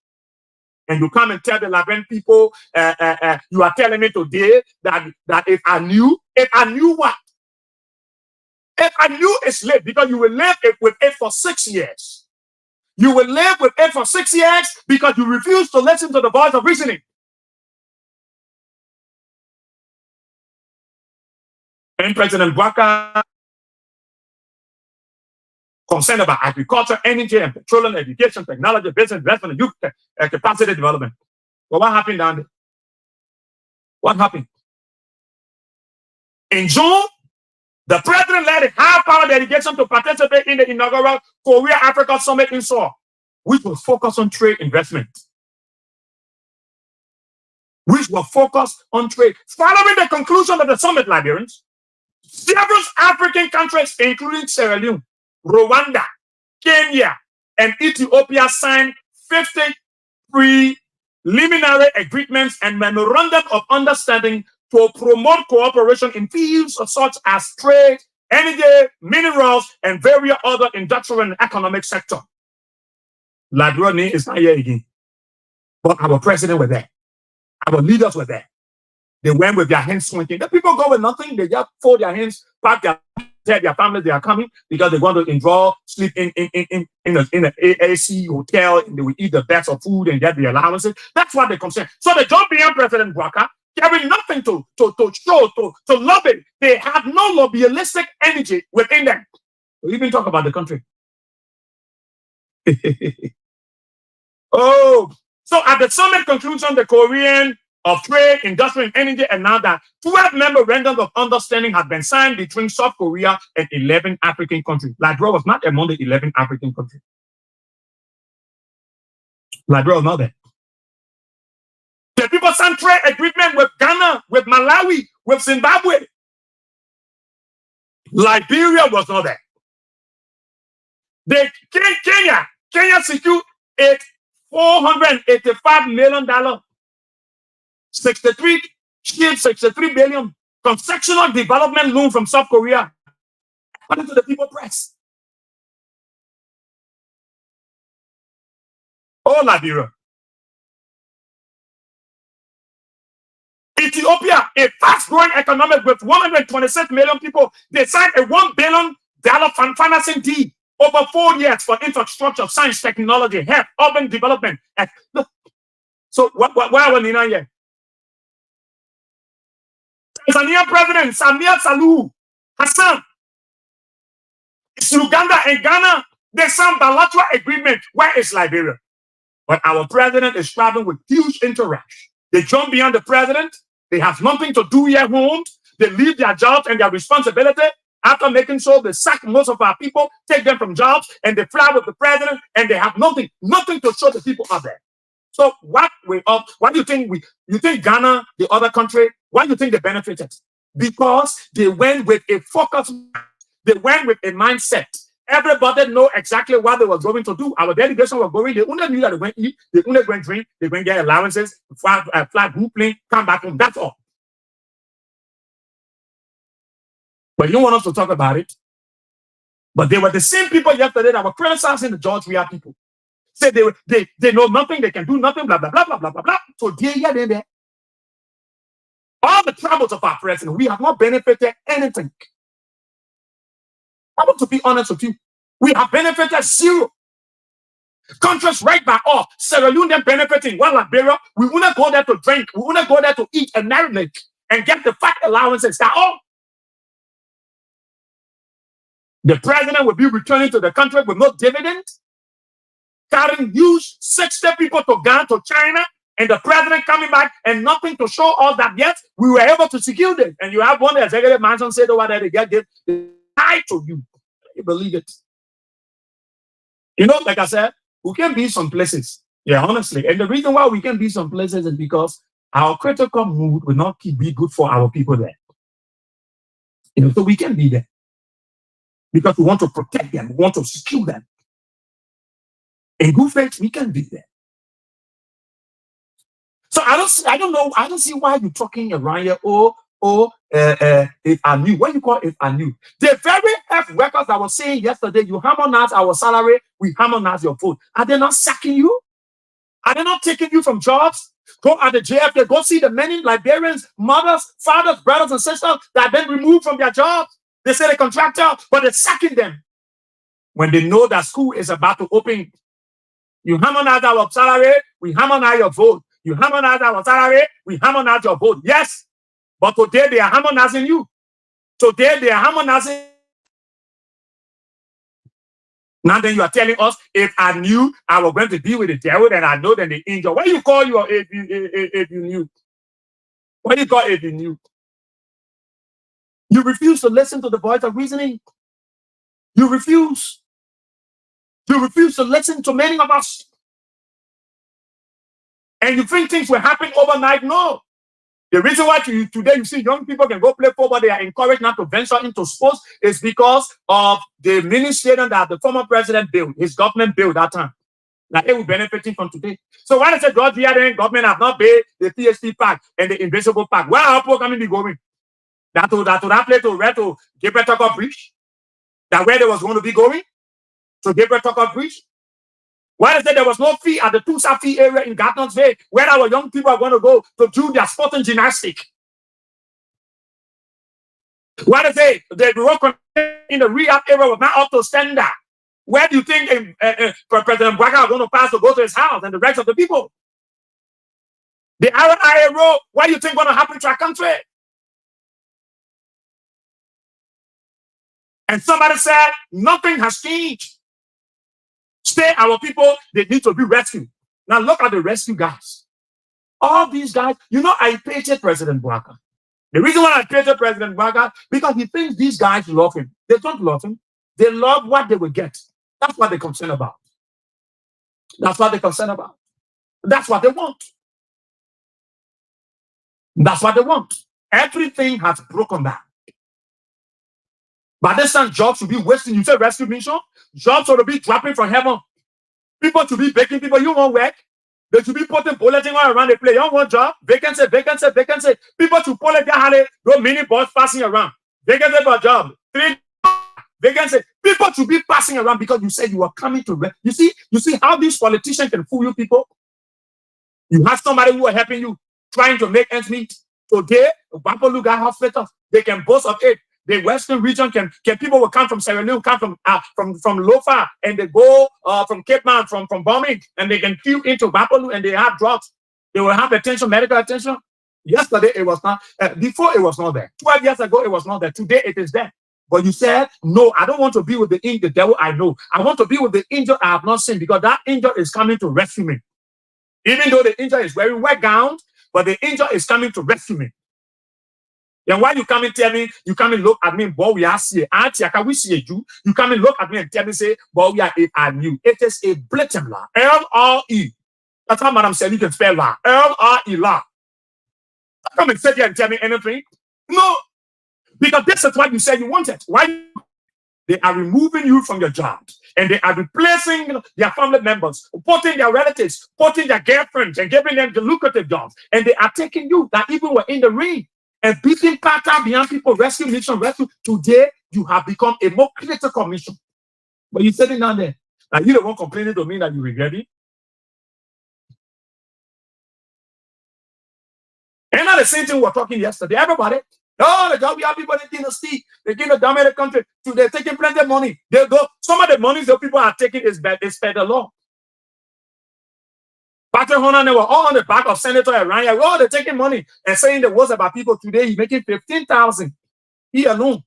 And you come and tell the Liberian people, you are telling me today that if I knew what? If I knew it's late, because you will live with it for 6 years. You will live with it for 6 years because you refuse to listen to the voice of reasoning. And President Boye-Weah, concerned about agriculture, energy, and petroleum, education, technology, business, investment, and youth capacity development. But what happened down there? What happened? In June, the president led a high-power delegation to participate in the inaugural Korea-Africa Summit in Seoul, which was focused on trade investment. Following the conclusion of the summit, Liberians, several African countries, including Sierra Leone, Rwanda, Kenya, and Ethiopia, signed 50 preliminary agreements and memorandum of understanding to promote cooperation in fields such as trade, energy, minerals, and various other industrial and economic sectors. Liberia is not here again, but our president was there. Our leaders were there. They went with their hands swinging. The people go with nothing. They just fold their hands, pack their families they are coming because they want to enjoy, sleep in an AC hotel, and they will eat the best of food and get the allowances. That's what they're concerned. So the John Beyond President Boye-Weah, carrying nothing to show, to lobby. They have no lobbyistic energy within them. We even talk about the country. So at the summit conclusion, the Korean of Trade, Industry, and Energy announced that 12 memorandums of understanding had been signed between South Korea and 11 African countries. Liberia was not among the 11 African countries. Liberia was not there. The people signed trade agreement with Ghana, with Malawi, with Zimbabwe. Liberia was not there. Kenya secured $485 million. 63 billion concessional development loan from South Korea, according to the People Press. Oh, Liberia. Ethiopia, a fast-growing economy with 126 million people, they signed a $1 billion financing deal over 4 years for infrastructure, science, technology, health, urban development. So why are we not here? Tanzania President Samia Suluhu Hassan, it's Uganda and Ghana, they signed bilateral agreement. Where is Liberia? But our president is traveling with huge interaction. They jump beyond the president. They have nothing to do here home. They leave their jobs and their responsibility after making sure they sack most of our people, take them from jobs, and they fly with the president, and they have nothing to show the people out there. So what do you think you think Ghana, the other country, why do you think they benefited? Because they went with a focus, they went with a mindset. Everybody know exactly what they were going to do. Our delegation was going, they only knew that they went eat, they only went drink, they went get allowances, fly group plane, come back home. That's all. But you don't want us to talk about it. But they were the same people yesterday that were criticizing the George Weah people. Say they know nothing, they can do nothing, blah, blah, blah, blah, blah, blah, blah. So there. All the troubles of our president, we have not benefited anything. I want to be honest with you. We have benefited zero. Countries right by us, Sierra Leone, they're benefiting. While Liberia, we will not go there to drink, we will not go there to eat and marinate and get the fat allowances. That all. The president will be returning to the country with no dividend, carrying huge 60 people to Ghana, to China, and the president coming back and nothing to show us that yet we were able to secure this. And you have one executive mansion said over there, they get this, they lie to you. You believe it? You know, like I said, we can be some places. Yeah, honestly. And the reason why we can be some places is because our critical mood will not be good for our people there. You know, so we can be there. Because we want to protect them, we want to secure them. In good faith, we can be there. So I don't see why you're talking around here. Oh, if I knew. What you call if I knew? The very health workers that were saying yesterday, you harmonize our salary, we harmonize your vote. Are they not sacking you? Are they not taking you from jobs? Go at the JFK, go see the many Liberians, mothers, fathers, brothers, and sisters that have been removed from their jobs. They say the contractor, but they're sacking them. When they know that school is about to open, you harmonize our salary, we harmonize your vote. You harmonize our salary, we harmonize your vote. Yes, but today they are harmonizing you. Today they are harmonizing. Now then you are telling us, if I knew I was going to deal with the devil, then I know then the angel. What do you call your if you knew? What do you call if you knew? You refuse to listen to the voice of reasoning. You refuse. You refuse to listen to many of us. And you think things will happen overnight? No. The reason why today you see young people can go play football, they are encouraged not to venture into sports, is because of the administration that the former president built, his government built that time. Now they will benefiting from today. So why does God here then government have not paid the PhD pack and the invisible pack? Where are people coming to be going? That place to Gabriel Tucker Bridge? That where they was going to be going? To Gabriel Tucker Bridge? Why is it there was no fee at the Tusa fee area in Gardner's Bay where our young people are going to go to do their sporting gymnastics? Why is it the work in the rehab area was not up to standard? Where do you think President Boye-Weah is going to pass to go to his house and the rest of the people? The Iron Road, what do you think is going to happen to our country? And somebody said, nothing has changed. Stay, our people, they need to be rescued. Now look at the rescue guys. All these guys, you know, I painted President Boye-Weah. The reason why I painted President Boye-Weah, because he thinks these guys love him. They don't love him. They love what they will get. That's what they're concerned about. That's what they're concerned about. That's what they want. That's what they want. Everything has broken down. By this time, jobs should be wasting. You say rescue mission? Jobs ought to be dropping from heaven. People to be begging people, you want work? They should be putting bulletin all around the place. You don't want job? Vacancy, vacancy, vacancy. People to pull it down, no mini bus passing around. Vacancy for job. 3 vacancy. People to be passing around because you said you were coming to rest. You see how these politicians can fool you people? You have somebody who are helping you, trying to make ends meet. Today, Bapoluga Hospital, they can boast of it. The Western region can people will come from Sierra Leone, come from Lofa, and they go from Cape Town, from Bombing, and they can queue into Bapolu, and they have drugs. They will have attention, medical attention. Yesterday it was not. Before it was not there. 12 years ago it was not there. Today it is there. But you said, no, I don't want to be with the devil I know. I want to be with the angel I have not seen, because that angel is coming to rescue me. Even though the angel is wearing wet gown, but the angel is coming to rescue me. Then why you come and tell me, you come and look at me, Boye-Weah, Sieh, you come and look at me and tell me, say, Boye-Weah, if I knew. It is a blatant lie. L-R-E. That's how Madam said you can spell lie. L-R-E lie. Come and sit here and tell me anything. No. Because this is what you said you wanted. Why? They are removing you from your jobs, and they are replacing their family members, putting their relatives, putting their girlfriends, and giving them the lucrative jobs. And they are taking you that even were in the ring and beating pattern beyond people, rescue mission, rescue. Today, you have become a more critical mission. But you're sitting down there. Now, you don't want complaining to me that you regret it. And not the same thing we were talking yesterday. Everybody, oh, the job, people in the state, they give the dominant country, they're taking plenty of money. They go, some of the money the people are taking is bad, it's federal law. Patrick Honan, they were all on the back of Senator Ryan. Oh, they're taking money and saying the words about people today. He's making 15,000. He alone.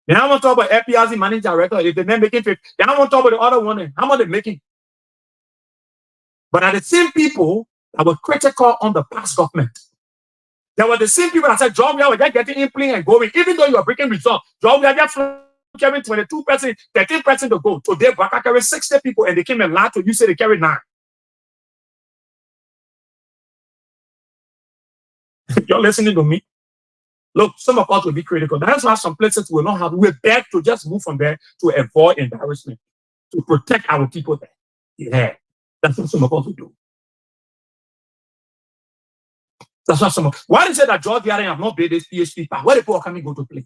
Then I want to talk about FPRC managing director. If they're making 50, then I want to talk about the other one. How much they're making? But are the same people that were critical on the past government. There were the same people that said, John, we are just getting in plane and going, even though you are breaking results. John, we are just carrying 22%, 13% to go. Today, Boye-Weah carried 60 people and they came and lied to you, say they carried 9. You're listening to me? Look, some of us will be critical. That's why some places will not have. We beg to just move from there to avoid embarrassment, to protect our people there. Yeah, that's what some of us will do. That's not some. Why is it that George Garden have not paid this PhD? Where the people are coming go to play?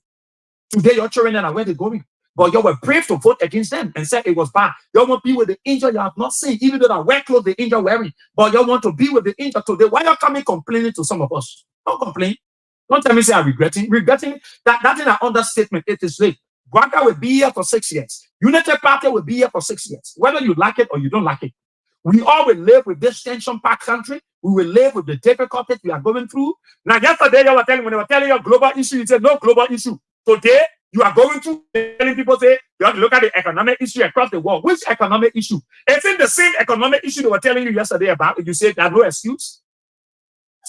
Today, your children are where they're going. But you were brave to vote against them and said it was bad. You want to be with the angel you have not seen, even though that wear clothes the angel wearing. But you want to be with the angel today. Why are you coming complaining to some of us? Don't complain. Don't tell me say I'm regretting. Regretting that's an understatement. It is late. Guaga will be here for 6 years. United Party will be here for 6 years. Whether you like it or you don't like it. We all will live with this tension-packed country. We will live with the difficulties we are going through. Now, yesterday, you were telling when they were telling you global issue, you said no global issue. Today, you are going through telling people say you have to look at the economic issue across the world. Which economic issue? Isn't the same economic issue they were telling you yesterday about? You said there's no excuse.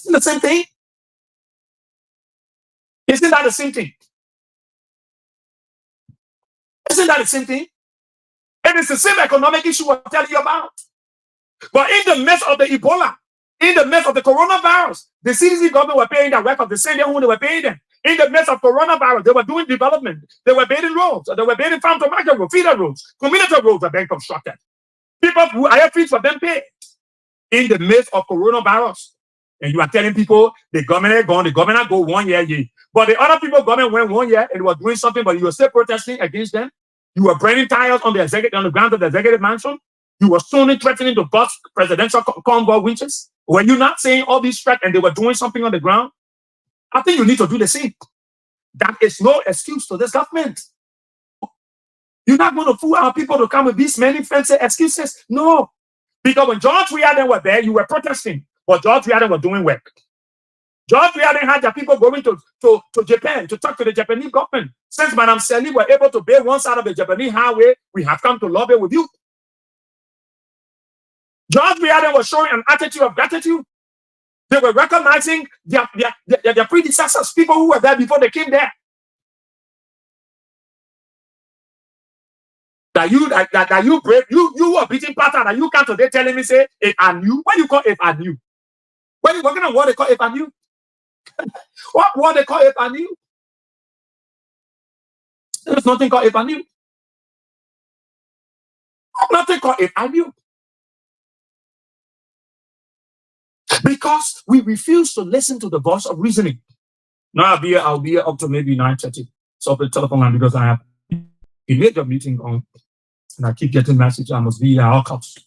Isn't the same thing? Isn't that the same thing? Isn't that the same thing? And it's the same economic issue we're telling you about. But in the midst of the Ebola, in the midst of the coronavirus, the CDC government were paying their record, the same who they were paying them. In the midst of coronavirus, they were doing development. They were building roads. They were building farm to market roads, feeder roads, community roads were being constructed. People who higher fees for them paid. In the midst of coronavirus. And you are telling people the government gone, the government go 1 year, yeah. But the other people government went 1 year and were doing something, but you were still protesting against them. You were burning tires on the grounds of the executive mansion. You were soon threatening to bust presidential convoy winches. Were you not saying all these threats and they were doing something on the ground? I think you need to do the same. That is no excuse to this government. You're not going to fool our people to come with these many fancy excuses. No. Because when George Weah were there, you were protesting. But George Weah were doing work. George Weah had their people going to Japan to talk to the Japanese government. Since Madam Sieh were able to build one side of the Japanese highway, we have come to lobby with you. George Weah was showing an attitude of gratitude. They were recognizing their predecessors, people who were there before they came there. That you brave, you were beating pattern, and you come today telling me, say, if I knew. What do you call if I knew? What are you working on what they call if I knew? what they call if I knew? There's nothing called if I knew. Nothing called if I knew. Because we refuse to listen to the voice of reasoning. Now I'll be here up to maybe 9:30. So the telephone line because I have a major meeting on, and I keep getting messages. I must be here all costs.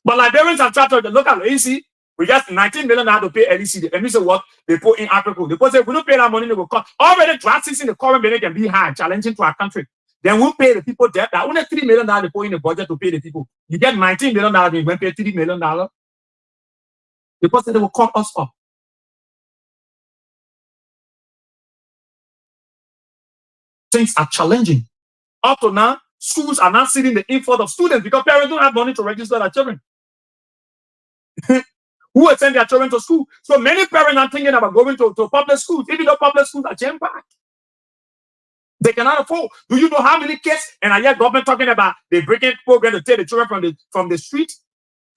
But Liberians have tried to look at AC. We got 19 million to pay LEC. And me say what they put in Africa. They put say we don't pay that money, they will come. Already drought season, the current money can be high, challenging to our country. Then we'll pay the people debt. That only $3 million they put in the budget to pay the people. You get $19 million, they won't pay $3 million. Because they will cut us off. Things are challenging. Up to now, schools are not seeing the inflow of students because parents don't have money to register their children. Who will send their children to school? So many parents are thinking about going to public schools, even though public schools are jam-packed. They cannot afford. Do you know how many kids? And I hear government talking about they breaking program to take the children from the street.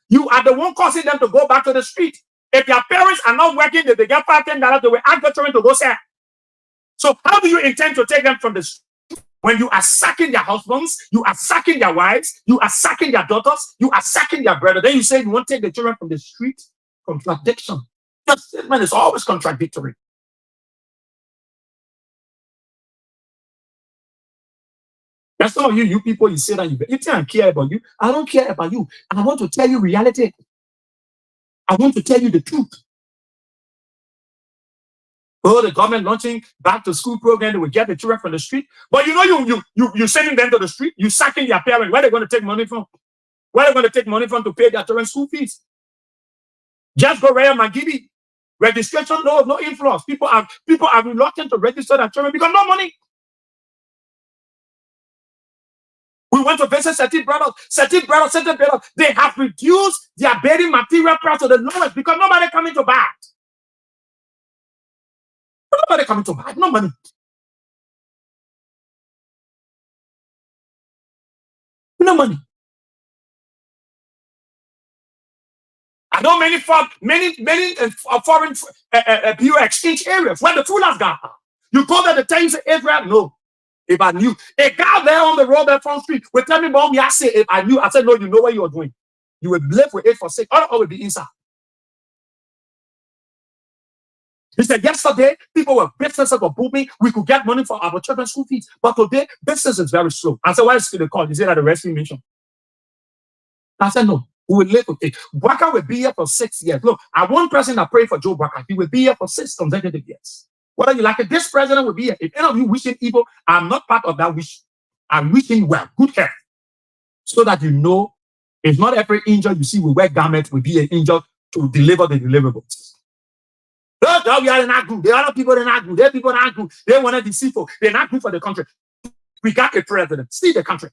You are the one causing them to go back to the street. If their parents are not working, if they get $5-10, they will ask the children to go sell. So how do you intend to take them from the street when you are sacking their husbands, you are sacking their wives, you are sacking their daughters, you are sacking their brother? Then you say you want to take the children from the street? Contradiction. Your statement is always contradictory. That's some of you people, you say that you think I care about you. I don't care about you. I want to tell you reality. I want to tell you the truth. Oh, the government launching back to school program that will get the children from the street. But you know, you're sending them to the street. You're sacking their parents. Where are they going to take money from? Where are they going to take money from to pay their children's school fees? Just go Raya Magidi. Registration, no influence. People are reluctant to register their children because no money. We went to visit Sieh brothers. They have reduced their building material price to the lowest because nobody coming to buy it. Nobody coming to buy it. No money. No money. I know many foreign bureau exchange areas where the food has gone. You go there to tell you say Israel, no. If I knew, a guy there on the road there front street will tell me, Mom, I say if I knew, I said, no, you know what you're doing. You will live with it for 6 hours, or will be inside. He said, yesterday, businesses were booming. We could get money for our children's school fees. But today, business is very slow. I said, why is it the call? He said, at the rescue mission. I said, no, we will live with it. Waka will be here for 6 years. Look, I one person that prayed for Joe Waka. He will be here for 6 consecutive years. Whether you like it, this president will be here. If any of you wishing evil, I'm not part of that wish. I'm wishing well, good health. So that you know, if not every angel you see will wear garments, will be an angel to deliver the deliverables. No, we are not good. The other people are not good. Their people are not good. They want to deceive. They're not good for the country. We got a president. See the country.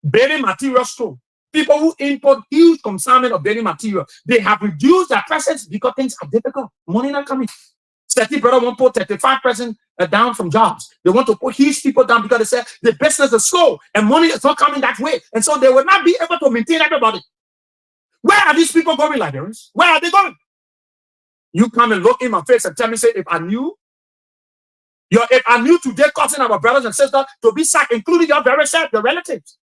Building material store. People who import huge consignment of building material, they have reduced their presence because things are difficult. Money not coming. 30 brother won't put 35% down from jobs. They want to put huge people down because they say the business is slow and money is not coming that way. And so they will not be able to maintain everybody. Where are these people going, Liberians? Where are they going? You come and look in my face and tell me, say, if I knew today causing our brothers and sisters to be sacked, including your very self, the relatives.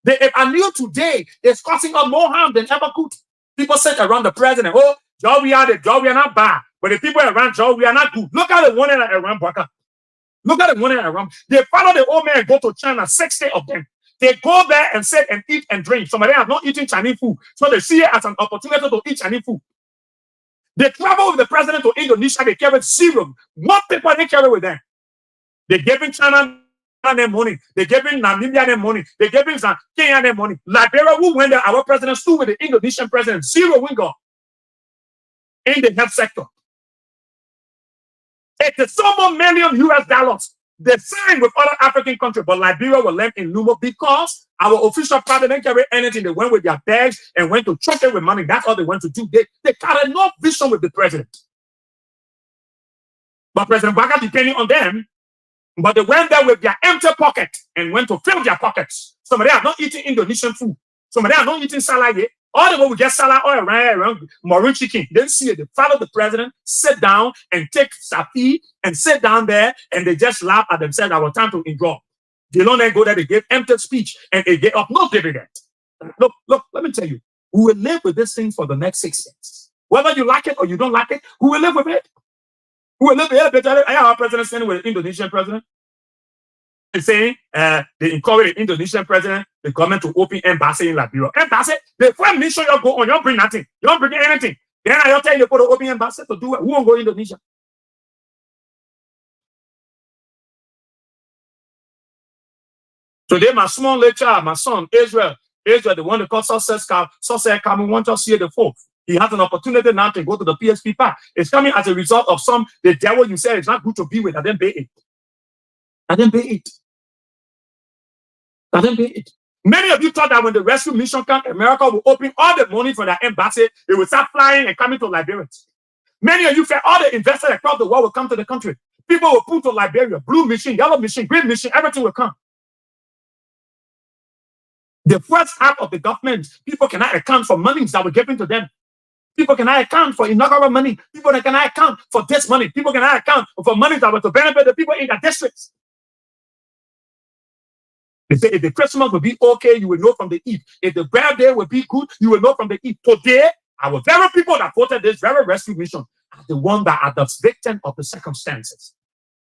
If I knew today it's causing us more harm than ever could. People sit around the president, oh, we are not bad. But the people around Joe, we are not good. Look at the one around Baka. Look at the one around. They follow the old man and go to China, 60 of them. They go there and sit and eat and drink. Some of them are not eating Chinese food. So they see it as an opportunity to eat Chinese food. They travel with the president to Indonesia. They carry zero. What people they carry with them? They giving China their money. They giving Namibia their money. They giving Kenya their money. Liberia, who went there, our president stood with the Indonesian president. Zero wingo in the health sector. It's so more million US dollars. They signed with other African countries, but Liberia was left in Lumo because our official president didn't carry anything. They went with their bags and went to choke it with money. That's all they went to do. They carried no vision with the president. But President Baka depending on them, but they went there with their empty pocket and went to fill their pockets. Some of them are not eating Indonesian food. Some of them are not eating salad. All the way we get salad all around Maroon chicken. Then see it. They follow the president, sit down and take safi and sit down there and they just laugh at themselves. Our time to enjoy. They don't then go there, they give empty speech and they get up no dividend. Look, let me tell you, we will live with this thing for the next 6 years. Whether you like it or you don't like it, we will live with it. We will live with it. I have our president standing with the Indonesian president. And saying they encourage the Indonesian president, the government to open embassy in Liberia. Embassy, the first mission you go on, you don't bring nothing. You don't bring anything. Then I tell you to open embassy to do it. Who won't go to Indonesia? Today, my small lecturer, my son, Israel, the one that called success coming, want to see the fourth. He has an opportunity now to go to the PSP park. It's coming as a result of the devil you said it's not good to be with. I didn't pay it. I didn't pay it. I didn't pay it. Many of you thought that when the rescue mission comes, America will open all the money for their embassy. They will start flying and coming to Liberia. Many of you felt all the investors across the world will come to the country. People will put to Liberia, blue mission, yellow mission, green mission, everything will come. The first half of the government, people cannot account for monies that were given to them. People cannot account for inaugural money. People cannot account for this money. People cannot account for money that were to benefit the people in their districts. They say if the Christmas will be okay, you will know from the eve. If the birthday will be good, you will know from the eve. Today, our very people that voted this very rescue mission are the ones that are the victim of the circumstances.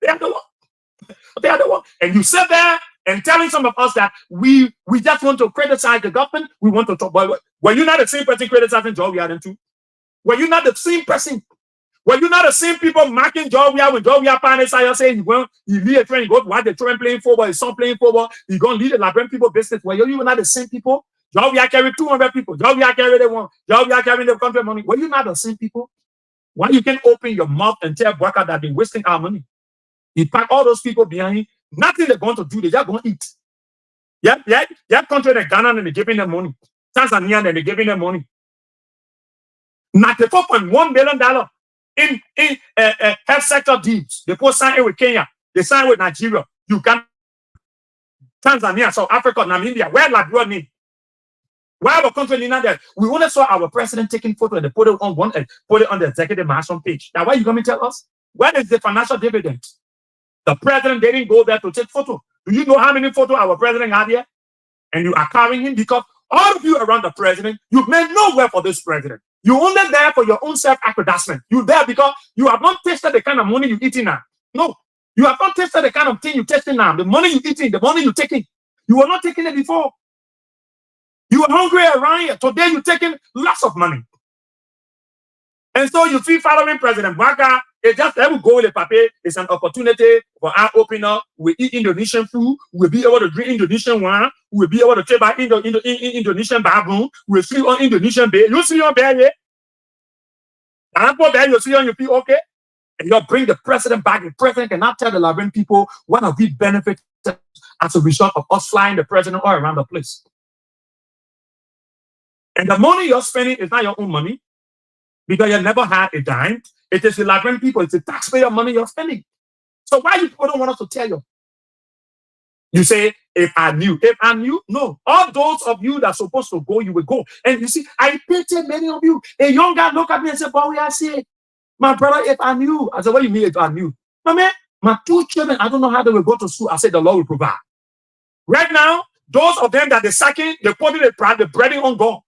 They are the one. They are the one. And you sit there and telling some of us that we just want to criticize the government. We want to talk about. Were you not the same person criticizing Boye-Weah too? Were you not the same person? Were you not the same people marking Boye-Weah when Boye-Weah parents are saying you lead a train, you go to watch the train playing football, his son playing football, you're going to lead the Liberian people business? Were you not the same people? Boye-Weah carried 200 people. Boye-Weah carried the one. Boye-Weah carried the country money. Were you not the same people? Why you can open your mouth and tell Baka that they're wasting our money? You pack all those people behind him. Nothing they're going to do. They're just going to eat. Yeah, country in Ghana and they're giving them money. Tanzania and they're giving them money. $94.1 billion in health sector deals. They put sign with Kenya. They sign with Nigeria, Uganda, Tanzania, South Africa, Namibia. Where Liberia need? Where our country need that? We only saw our president taking photo and they put it on put it on the executive mansion page. Now, why are you going to tell us? Where is the financial dividend? The president didn't go there to take photo. Do you know how many photos our president had here? And you are carrying him because all of you around the president, you've made nowhere for this president. You only there for your own self-aggrandizement. You there because you have not tasted the kind of money you eating now. No, you have not tasted the kind of thing you tasting now. The money you eating, the money you taking. You were not taking it before. You were hungry around here. Today you're taking lots of money. And so you feel following President Waka, it just every go with the paper is an opportunity for our opener. We eat Indonesian food, we'll be able to drink Indonesian wine, we'll be able to trade by Indonesian baboon, we'll sleep on Indonesian bed. You see your bed here? And bed, you see on your feet, okay? And you'll bring the president back. The president cannot tell the Liberian people what have we benefited as a result of us flying the president all around the place. And the money you're spending is not your own money, because you never had a dime. It is the Liberian people, it's the taxpayer money you're spending. So why you people don't want us to tell you? You say, if I knew, no. All those of you that are supposed to go, you will go. And you see, I pity many of you. A young guy look at me and say, Boye-Weah, Sieh, my brother, if I knew. I said, what do you mean if I knew? My man, my 2 children, I don't know how they will go to school. I said, the Lord will provide. Right now, those of them that they're sacking, they're putting the breading on God.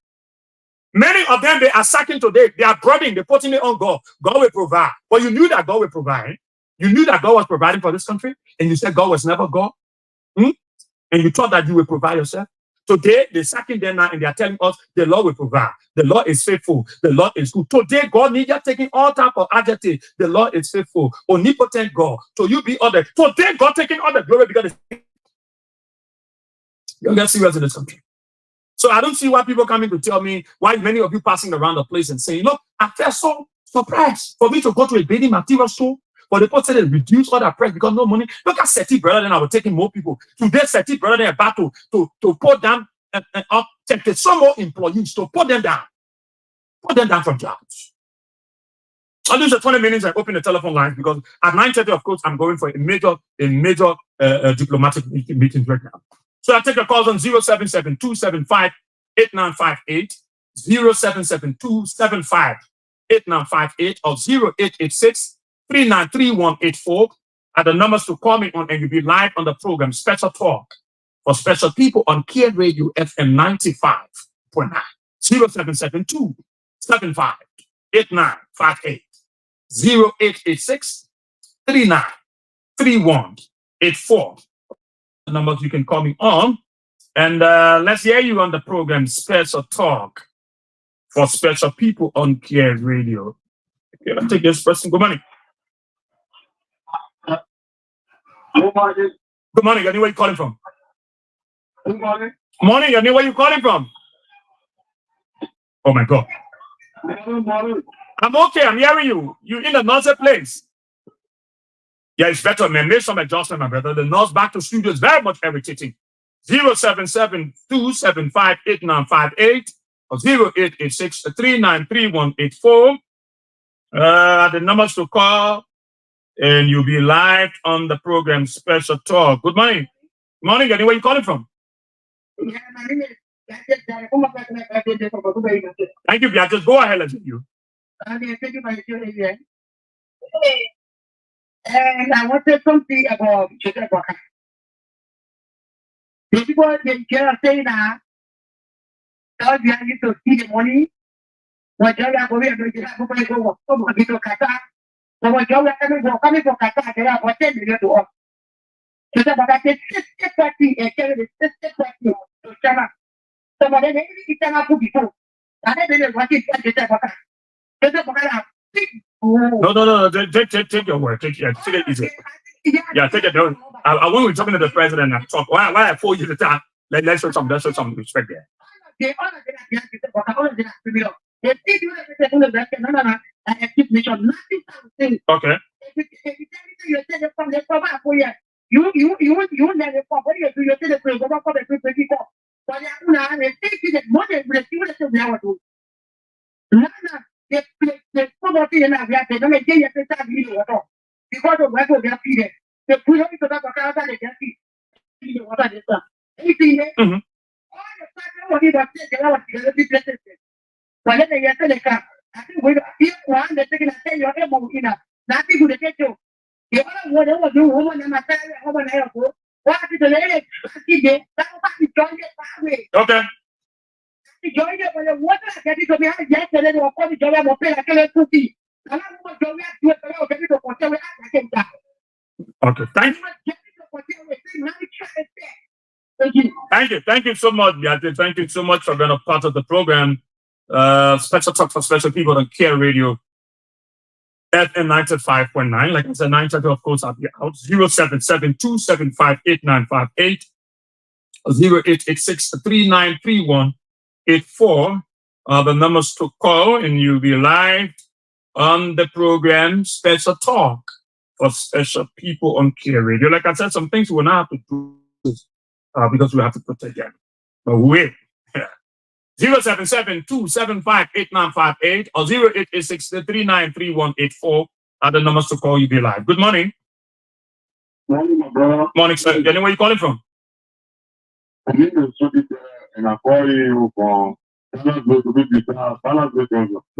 Many of them, they are sacking today. They are broadening, they're putting it on God. God will provide. But you knew that God will provide. You knew that God was providing for this country. And you said God was never God. And you thought that you will provide yourself. Today, they're sacking them now and they are telling us the Lord will provide. The Lord is faithful. The Lord is good. Today, God needs you taking all type of adjective. The Lord is faithful. Omnipotent God. So you be all the. Today, God taking all the glory because you're not serious in this country. So I don't see why people coming to tell me why many of you passing around the place and saying, look, I felt so surprised for me to go to a building material store, for the person to reduce all that price because no money. Look at Sieh brother, then I was taking more people. Today, Sieh brother, they're about to put down some more employees to put them down. Put them down from jobs. I'll use the 20 minutes and open the telephone lines because at 9:30, of course, I'm going for a major diplomatic meeting right now. So I take the calls on 0772758958, 0772758958, or 0886-393184 are the numbers to call me on, and you'll be live on the program Special Talk for special people on Care Radio FM 95.9. 0772758958, 0886-393184. The numbers you can call me on, and let's hear you on the program Special Talk for special people on Care Radio. Okay, let's take this person. Good morning. Good morning. Good morning. Where are you calling from? Good morning. Morning. Where are you calling from? Oh my God. Good morning. I'm okay. I'm hearing you. You're in the nursery place. Yeah, it's better, man. Make some adjustment, my brother. The nurse back to studio is very much irritating. 0772758958 or 0886-393184. The numbers to call, and you'll be live on the program Special Talk. Good morning. Good morning, Where are you calling from? Thank you, Just go ahead, let's hear you. And I want to say something about Boye-Weah. The people they care saying that now we are need to see the money. What you are going to do is go work. Come on, get to Qatar. So what you are coming for Qatar, they are about $10 million to us. So that I said, step party and carry the step party to China. So what they eat them up before. I didn't want it to get Boye-Weah. So that No. Take your word. Take it easy. Yeah, take it down. I when we're talking to the president and talk, why I told you the time, let's show some respect there. Okay. The poverty in Africa, they don't get your pay because of where they are feeding. The poor people that are they get feed water. Anything, all the money that they are places. But then they say, I think we one, they're taking a 10 year old in a nothing to get you. The other one, they do woman and my family, woman, what is the lady? That was joined it that way. Okay. Okay, thank you. Thank you so much, Beatrice. Thank you so much for being a part of the program. Special talk for special people on Care Radio FM 95.9. Like I said, 9:30, of course, I'll be out. 077-275-8958, 0886-393184. The numbers to call, and you'll be live on the program. Special talk for special people on Care Radio. Like I said, some things we will not have to do because we have to protect them. But wait. 077-275-8958 or 0886-393184 are the numbers to call. You be live. Good morning. Morning, my brother. Morning, sir. Where are you calling from? I'm in the city and I call you from Go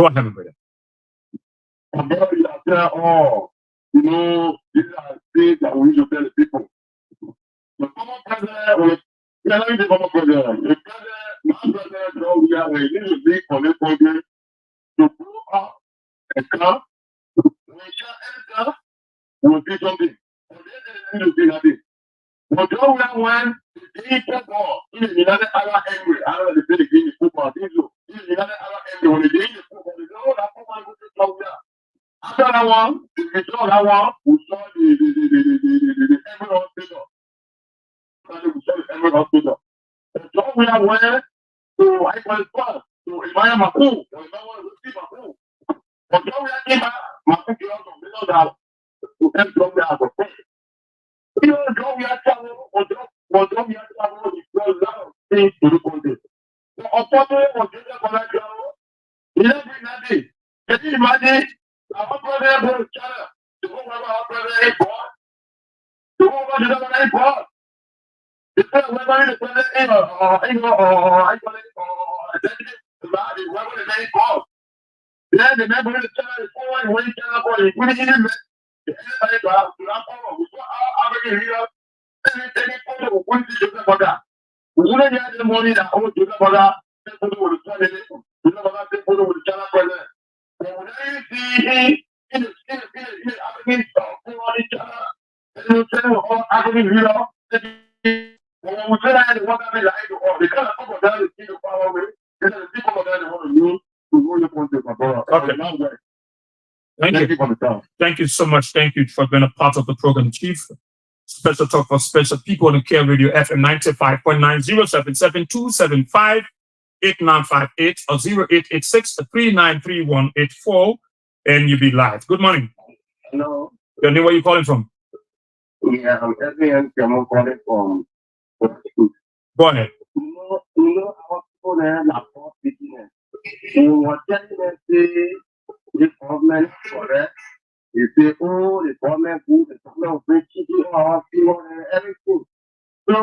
ahead, my brother. my brother, you are there, you know, these are things that we need to tell the people. The common president, let me the common president. The president, my president, we need to be for this country to pull up a car. When you share any car, we will do something. And then they need to be happy. But don't when the football in the United Arab Emirates, I don't know if they give the football, in the United Arab Emirates, when they give the football, they know that football is going to come. After that one, if we saw that one, we saw the Emirate Hospital. We saw the Emirate Hospital. And so we are where to I was first to admire my pool, or if I want to see my pool. But so we are in my pool, we know that to help them out of faith. You know, don't we have travel, or don't we have travel, it's not a lot of things to look on this. So, unfortunately, for this, you don't bring that day. Can you imagine? Our brother go to China, to go over our brother airport, to go over to the other airport. Instead of whether the president in or the airport. Then the member of the China is forward, when China boy, when he didn't the anybody to have we saw how many here, any photo of one to the border. We wouldn't have the money that I would do the border, take photo with the China, do the border, take photo with the China president. But when I see in the African China, and you tell all African here, when we say that they want to be like, or the kind of people that is in the power way, the people that they want to use to rule the country, my brother. Okay. Thank you. For the time. Thank you so much. Thank you for being a part of the program, Chief. Special talk for special people on Care Radio FM 95.9, 077-275-8958 or 0886-393184, and you'll be live. Good morning. Hello. Your name, where you calling from? Yeah, I'm calling from. Go ahead. You know, our people there are poor business. So what telling them say the government correct? They say, oh, the government good, the government will chicken or everything. So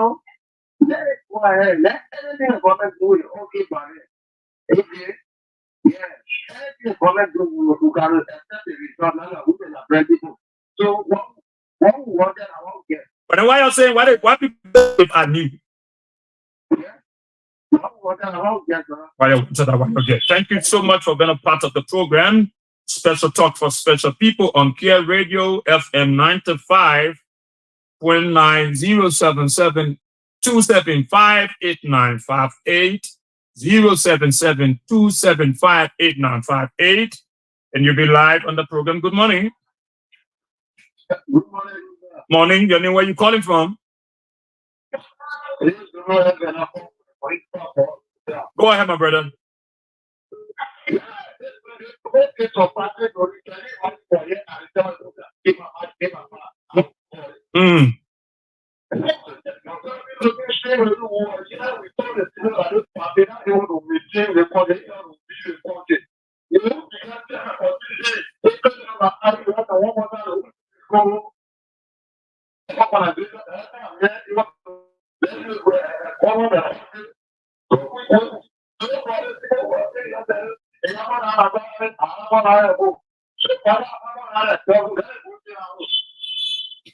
let it go ahead. Let anything the government do is okay by it. Okay? Yeah. Anything the government do, we can accept the result. Now we can appreciate people. So what we want that I won't get. But then why you're saying why people are new? Yeah. What we want that I won't get, Why you get? Thank you so much for being a part of the program. Special talk for special people on Care Radio FM 95.9, 077-275-8958, 077-275-8958, and you'll be live on the program. Good morning. Good morning. Morning. Your name, where you calling from? Go ahead, my brother.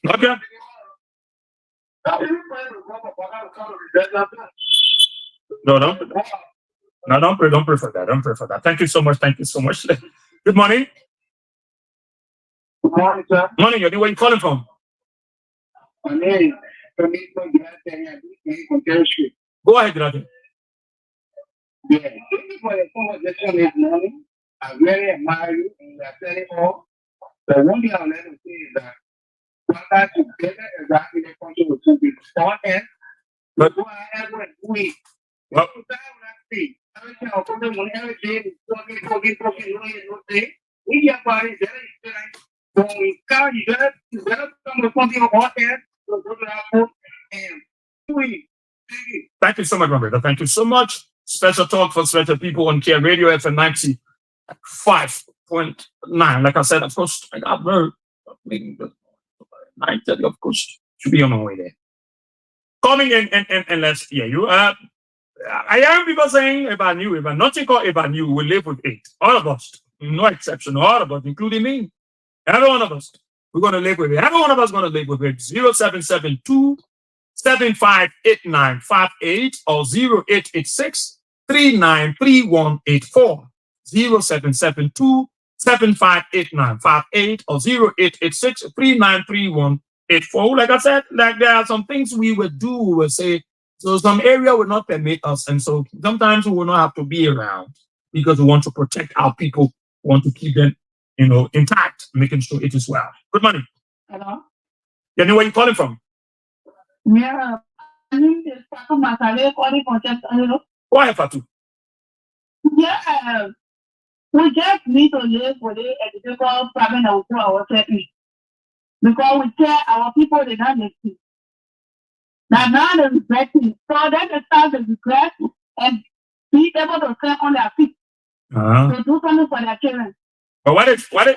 Okay. No. No, don't pray for that. Don't pray for that. Thank you so much. Thank you so much. Good morning. Good morning, sir. Morning, where are you calling from? My name is Go ahead, Radhe. Yeah, thank you for the conversation this morning. I really admire you and you are telling all. The one thing I'll let you say is that sometimes together exactly the country will be important. But do I ever do it? Well, everything I'll put them on every day, talking, no day. We get bodies that is when we come, you gotta come with something important. So go to that book and do it. Thank you so much, my brother. Thank you so much. Special talk for special people on Care Radio FM 95.9. Like I said, of course, I got very 9:30, of course, should be on my way there. Coming in and let's hear you. I am people saying about you, if nothing called about you, we live with it. All of us, no exception, all of us, including me. Every one of us, we're going to live with it. Every one of us is going to live with it. 0772 758958 or 0886 393184. 0772 758958 or 0886 393184. Like I said, like there are some things we would do, we would say, so some area will not permit us. And so sometimes we will not have to be around because we want to protect our people, we want to keep them, intact, making sure it is well. Good morning. Hello? You know where you're calling from? Yeah. Calling from Chester. Go ahead, Fatu. Yeah. We just need to live with it and the people problem that we put ourselves in. Because we care our people, they not listen. Now they're regretting. So then they start to regret and be able to stand on their feet to do something for their children. But what if that's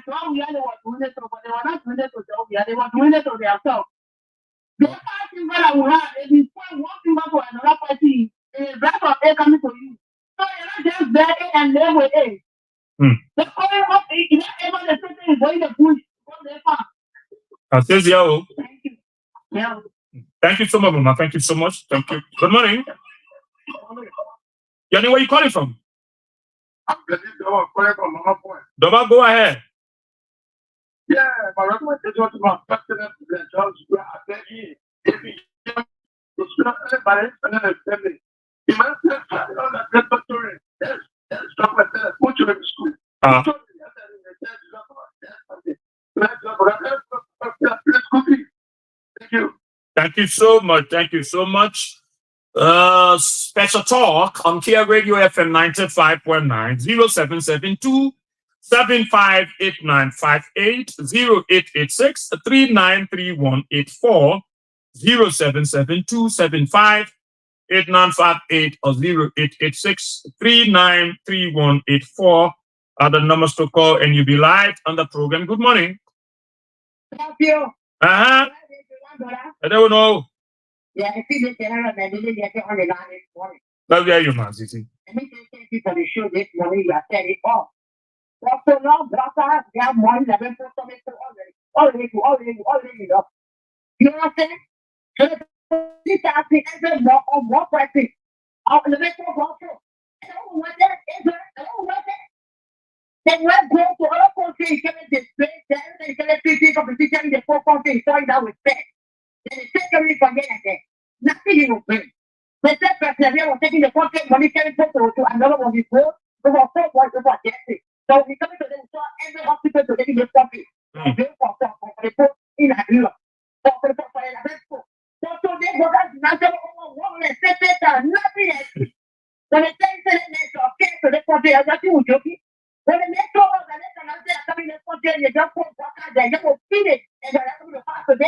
why we are the ones doing it, but they were not doing it to Jovia, they were doing it to themselves. The first thing that we have is you point one finger to another party, is that of A coming to you. So you're not just there and live with A. The only of it is not able to sit in going the bush from their farm. Thank you. Yeah. Thank you so much, Mama. Thank you so much. Thank you. Good morning. Yanni, where are you calling from? I'm calling from Mama Point. Doba, go ahead. Yeah, my recommendation to my president is that John Square attending every year to spend everybody and then assembly. He must have all that preparatory. Yes, stuff like that. Put you in school. Thank you. Thank you so much. Thank you so much. Special talk on Care Radio FM 95.9 0772 758958 0886 393184 0772 758958 or 0886 393184 are the numbers to call and you'll be live on the program. Good morning. Thank you. I don't know. Yeah, I see the general and the lady on the line this morning. That's where you, man, City. Let me thank you for the show this morning. You have said it all. For so long, brother, they have money that been put something already. You know what I'm saying? So this has been entered more pricing. The next one also. I don't want that. Then let's go to other countries, can display that electricity competition in the four countries, showing that respect. Then the second forget that. Nothing you will bring. The third person was taking the content money carrying to another one before. There were 4 boys who were getting. So we come to them, so every hospital to getting this country. They for the poor in a year. So for the poor, so they go back to national one and say that nothing else. When they say that okay, so the country is nothing with joking. When they make sure that they cannot say coming in the country, you just put water there, you will feel it, and you're able to pass it.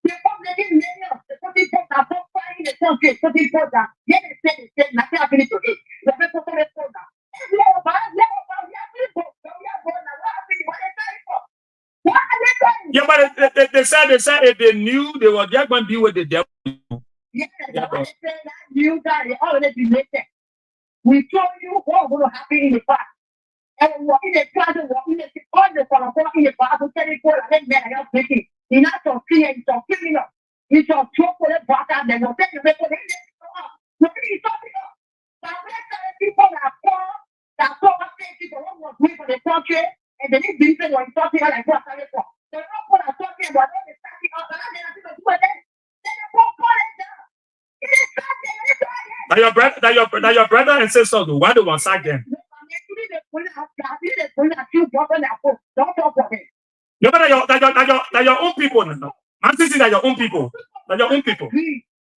The country millions, the country folks are fighting the country, country folks are getting said, nothing happening to it. The people for the folks are. Yeah, but they said if they knew they were just going to be with the devil. Yes, they knew that they already related. We told you what will happen in the past. And what in the class, what in the all the in the past, who tell you for the men are not speaking. He's not so clear, he's so criminal. He's so choke for the water, they will take the record. What are you talking about? people who was waiting for the country, and they didn't believe what talking like what I for. The people are talking about all the starting out, and then I think do it. Then the poor down. It is something. That your brother and sister do. Why do one sack them? No, but that your own people now. Man, this is that your own people. That your own people.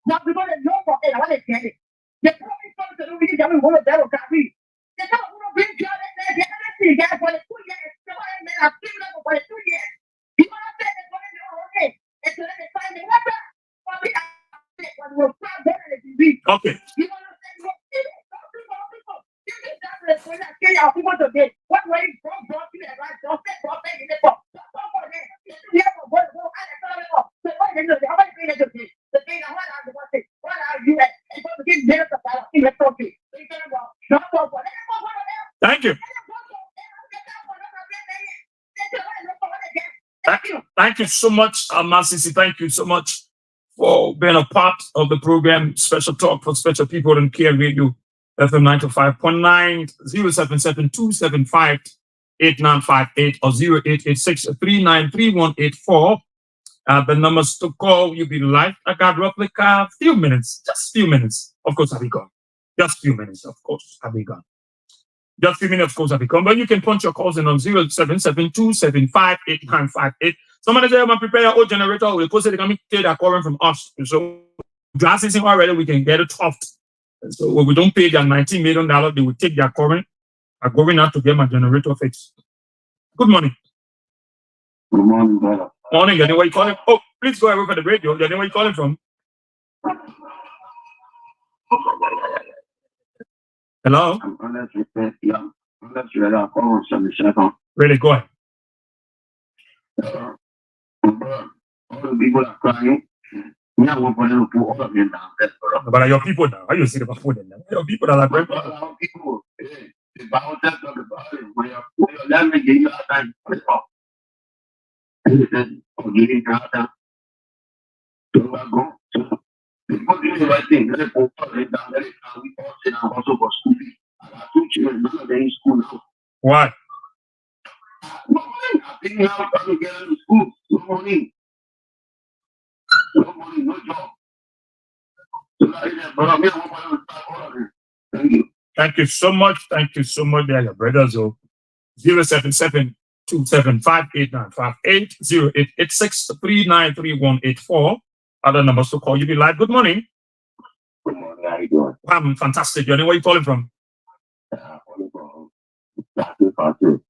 Now people that know what they want to get it. The police come to do it, they want to devil copy. They don't want to bring job and they have to see that for the 2 years. And then I've given up for the 2 years. You want to say they're going to do okay. And so then they find the water. Okay. You want to say, look, people. You think that's the point I tell you people today. What way you from Boston and right? Don't say Boston in the book. Thank you. Thank you so much, Masisi. Thank you so much for being a part of the program. Special talk for special people on Care Radio FM 95.9 077-275-8958 or 0886-393184. The numbers to call, you'll be live. I got roughly a few minutes, just few minutes. Of course, I'll be gone. Just few minutes, of course, I'll be gone. Just few minutes, of course, I'll be gone. But you can punch your calls in on 077-275-8958. Somebody say, I'm prepare your old generator. We'll say they can take that current from us. So, gas is already, we can get it off. So, when we don't pay their $19 million, they will take their current. I'm going out to get my generator fixed. Good morning. Good morning, brother. Morning, you know where you calling? Oh, please go away for the radio. You know where you calling from? Hello? I'm honest with that. Yeah, honest with that. Oh, some second. Really, go ahead. All the people are crying. Yeah, one for them to put all of them down. But are your people now? How you see about food in them? Your people that are Our people, the Bible tells us about it. We are let me give you a time. And he said, I'm giving you a time. So I go. People do the right thing. They put all them down. They all sit down also for school. I got 2 children. None of them in school now. Why? No money. I think now I'm trying to get into school. No money. No money, no job. So that is it. But I'm here. I'm going to start all of them. Thank you. Thank you so much. Thank you so much. They are your brothers. 077-275-8958, 0886-393184. Other numbers to call you. Be live. Good morning. Good morning. How you doing? I'm fantastic. You know where you calling from? Calling from Patrick.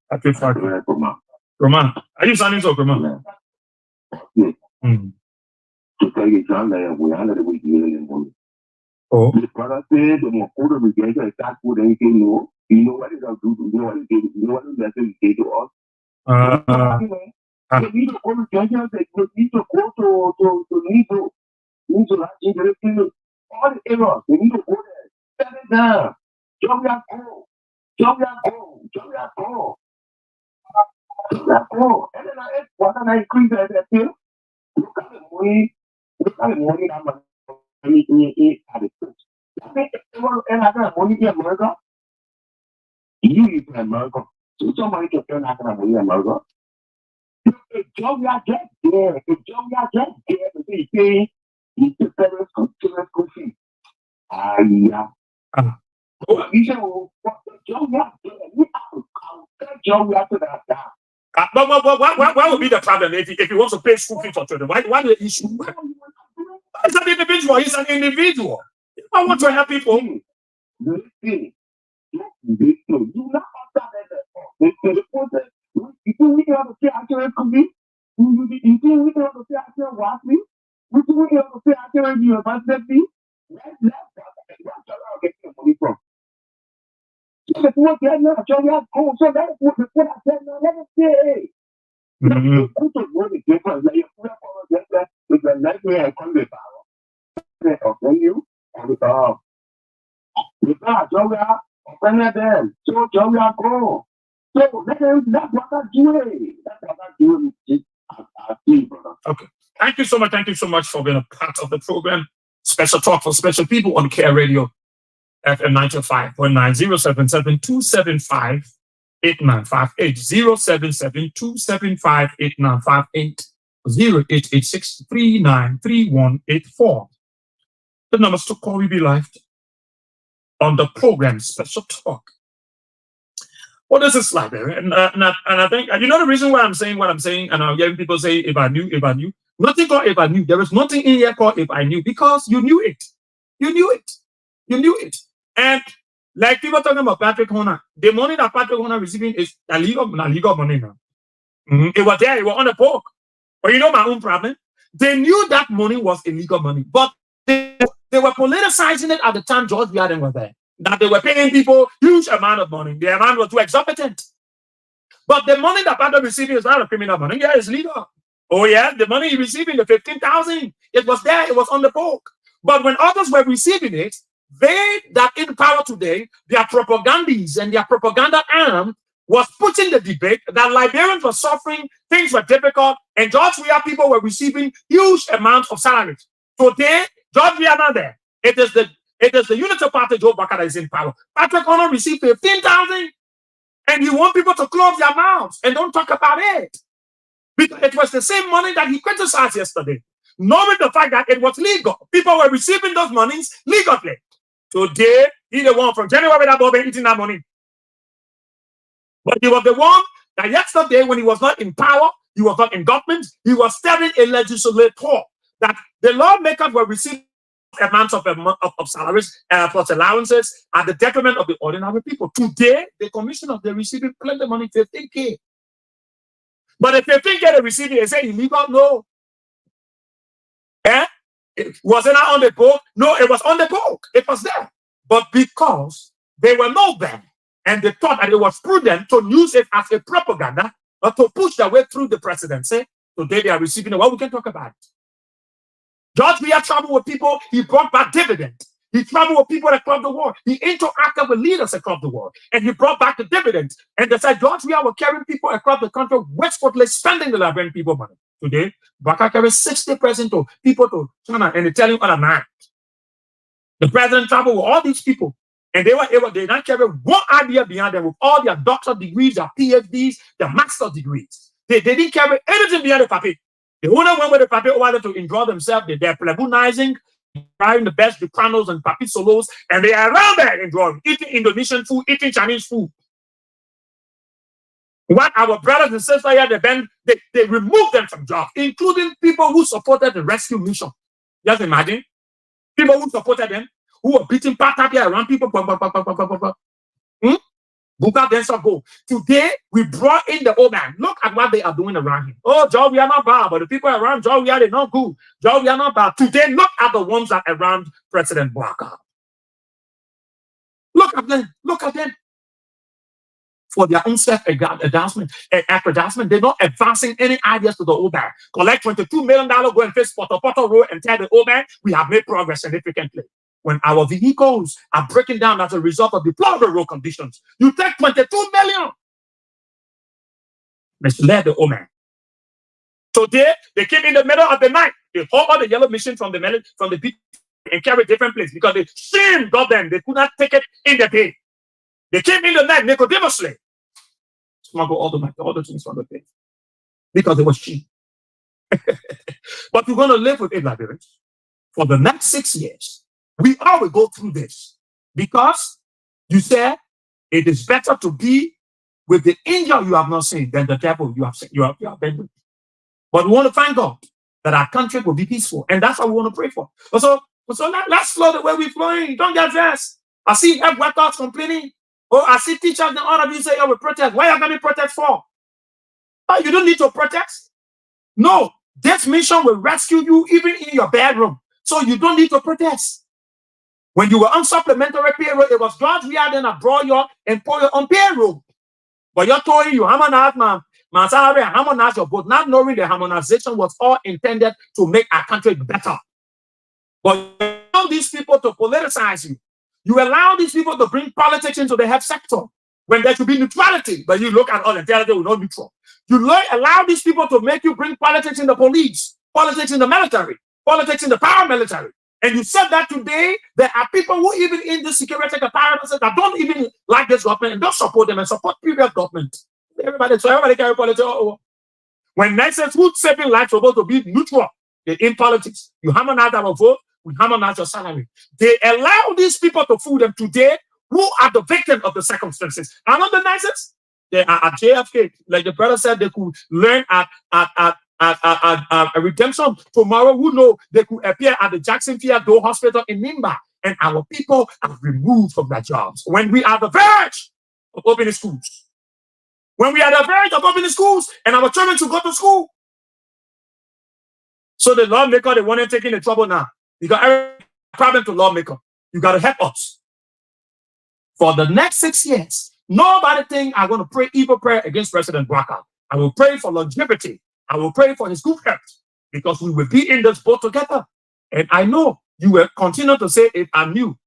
Roman. Are you sounding so, Roman? Yeah. To tell you, John, we are the way you Oh. the brother said, the more older we get, I start with anything new. You know what it does do? You know what it did? You know what it does to us? They need to go to Georgia. They need to go to Nido, all the errors. They need to go there. Set it down. Georgia go. And then I increase that thing. Look at the money I'm money at the church. I think and I got money in America. You live in America. So somebody can turn out money in America. If Georgia gets there, to be paying the parents' school fee. Yeah. You say, well, what Georgia there? You have to compare Georgia to that. But what would be the problem if he wants to pay school fees for children? Why the issue? He's an individual. I want to help people. Listen. You not you think we can have a fair accurate committee? You think we can have a fair accurate watch me? You think we can have a fair accurate university? Let's get your money from. So that's what they're not. So that's what I said. Now let us say. Put the money different. Like you put up all of that with the nightmare and come with power. Okay, you and with Georgia, open them. So Georgia go. So that's what I do. That's what I do. Okay. Thank you so much for being a part of the program. Special talk for special people on Care Radio FM 95.9 077-275 8958 0772758958 0886393184. The numbers to call will be live on the program Special Talk. What is this like there? And I think, you know, the reason why I'm saying what I'm saying, and I'm hearing people say, if I knew, nothing called if I knew. There is nothing in here called if I knew, because you knew it. You knew it. You knew it. And like people talking about Patrick Horner, the money that Patrick Horner receiving is a legal money now. It was there, it was on the book. But you know my own problem? They knew that money was illegal money, but they were politicizing it at the time George Weah was there. That they were paying people huge amount of money. The amount was too exorbitant. But the money that Patrick receiving is not a criminal money. Yeah, it's legal. Oh yeah, the money he receiving, the 15,000, it was there, it was on the book. But when others were receiving it, they that in power today, their propagandists and their propaganda arm was putting the debate that Liberians were suffering, things were difficult, and George Weah people were receiving huge amounts of salaries. Today, George Weah not there. It is the Unity Party Joe Baka that is in power. Patrick Horner received 15,000, and you want people to close their mouths and don't talk about it. Because it was the same money that he criticized yesterday, knowing the fact that it was legal. People were receiving those monies legally. Today, he's the one from January that Bob eating that money. But he was the one that yesterday, when he was not in power, he was not in government, he was telling a legislator that the lawmakers were receiving amounts of salaries plus allowances at the detriment of the ordinary people. Today, the commissioners, they're receiving plenty of money, 15K. But if 15K they're receiving, they say illegal? No. Was it not on the book? No, it was on the book. It was there. But because they were not there, and they thought that it was prudent to use it as a propaganda or to push their way through the presidency, today they are receiving it. Well, we can talk about it. George Weah traveled with people. He brought back dividends. He traveled with people across the world. He interacted with leaders across the world, and he brought back the dividends. And they said George Weah was carrying people across the country wastefully spending the Liberian people money. Today, Baka carries 60% of people to China, and they tell him on a man. The president traveled with all these people, and they not carry one idea behind them with all their doctor degrees, their PhDs, their master degrees. They didn't carry anything behind the paper. The owner went with the paper over to enjoy themselves. They're plebonizing, trying the best sopranos and papi solos, and they are around there enjoying, eating Indonesian food, eating Chinese food. What our brothers and sisters here, they removed them from jobs, including people who supported the rescue mission. Just imagine. People who supported them, who were beating patapia around people. Buka then go. Today, we brought in the old man. Look at what they are doing around him. Oh, Joe, we are not bad, but the people around Joe, we are not good. Joe, we are not bad. Today, look at the ones that are around President Baka. Look at them. Look at them. For their own self-advancement, they're not advancing any ideas to the old man. Collect $22 million, go and face Porto Road and tell the old man we have made progress significantly. When our vehicles are breaking down as a result of deplorable road conditions, you take $22 million. Misled the old man. Today, they came in the middle of the night. They hauled all the yellow machine from the beach and carried different places because the shame got them. They could not take it in the day. They came in the night Nicodemously. Smuggle all the things from the day. Because it was cheap. But we're going to live with it, Liberians, for the next 6 years. We all will go through this. Because you said it is better to be with the angel you have not seen than the devil you have seen. You have been with. But we want to thank God that our country will be peaceful. And that's what we want to pray for. So let's flow the way we're flowing. Don't get dressed. I see health workers complaining. Oh, I see teachers and all of you say, we protest. Why are you going to protest for? Oh, you don't need to protest. No, this mission will rescue you even in your bedroom. So you don't need to protest. When you were on supplementary payroll, it was George Weah then brought you and put you on payroll. But you're told you harmonize my salary and harmonize your boat, not knowing the harmonization was all intended to make our country better. But you allow these people to politicize you. You allow these people to bring politics into the health sector when there should be neutrality, but you look at all and tell them we're not neutral. You allow these people to make you bring politics in the police, politics in the military, politics in the paramilitary. And you said that today, there are people who even in the security apparatus that don't even like this government and don't support them and support previous government. Everybody carry politics. When nonsense who's saving lives supposed to be neutral in politics, you harmonize our vote, we harmonize your salary. They allow these people to fool them today who are the victim of the circumstances. Are not the nicest? They are at JFK. Like the brother said, they could learn at a redemption tomorrow. Who know they could appear at the Jackson Field Hospital in Nimba, and our people are removed from their jobs. When we are the verge of opening schools, when we are the verge of opening schools, and our children to go to school. So the lawmaker, they want to take in the trouble now. You got a problem to lawmaker. You got to help us. For the next 6 years, nobody think I'm going to pray evil prayer against President Barack. I will pray for longevity. I will pray for his good health, because we will be in this boat together. And I know you will continue to say, if I knew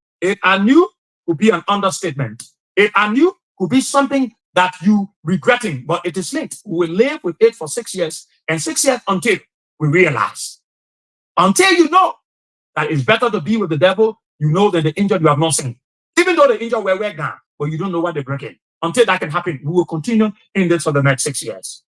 would be an understatement. If I knew could be something that you regretting, but it is late. We will live with it for 6 years, and 6 years until we realize. Until you know that it's better to be with the devil, you know, than the injured you have not seen. Even though the injured were gone, but you don't know what they're breaking. Until that can happen, we will continue in this for the next 6 years.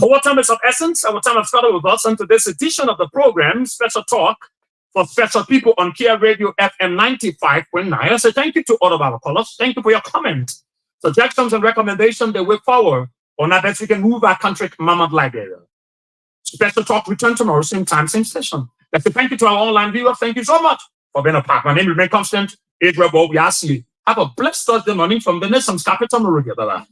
Our time is of essence. Our time has started with us into this edition of the program, Special Talk for Special People on Kia Radio FM 95.9. I say thank you to all of our callers. Thank you for your comments, suggestions, and recommendations. The way forward on that we can move our country, Mama Liberia. Special Talk return tomorrow, same time, same station. Let's say thank you to our online viewers. Thank you so much for being a part. My name remains constant. Boye-Weah. Have a blessed Thursday morning from the nation's capital, Monrovia. Bye-bye.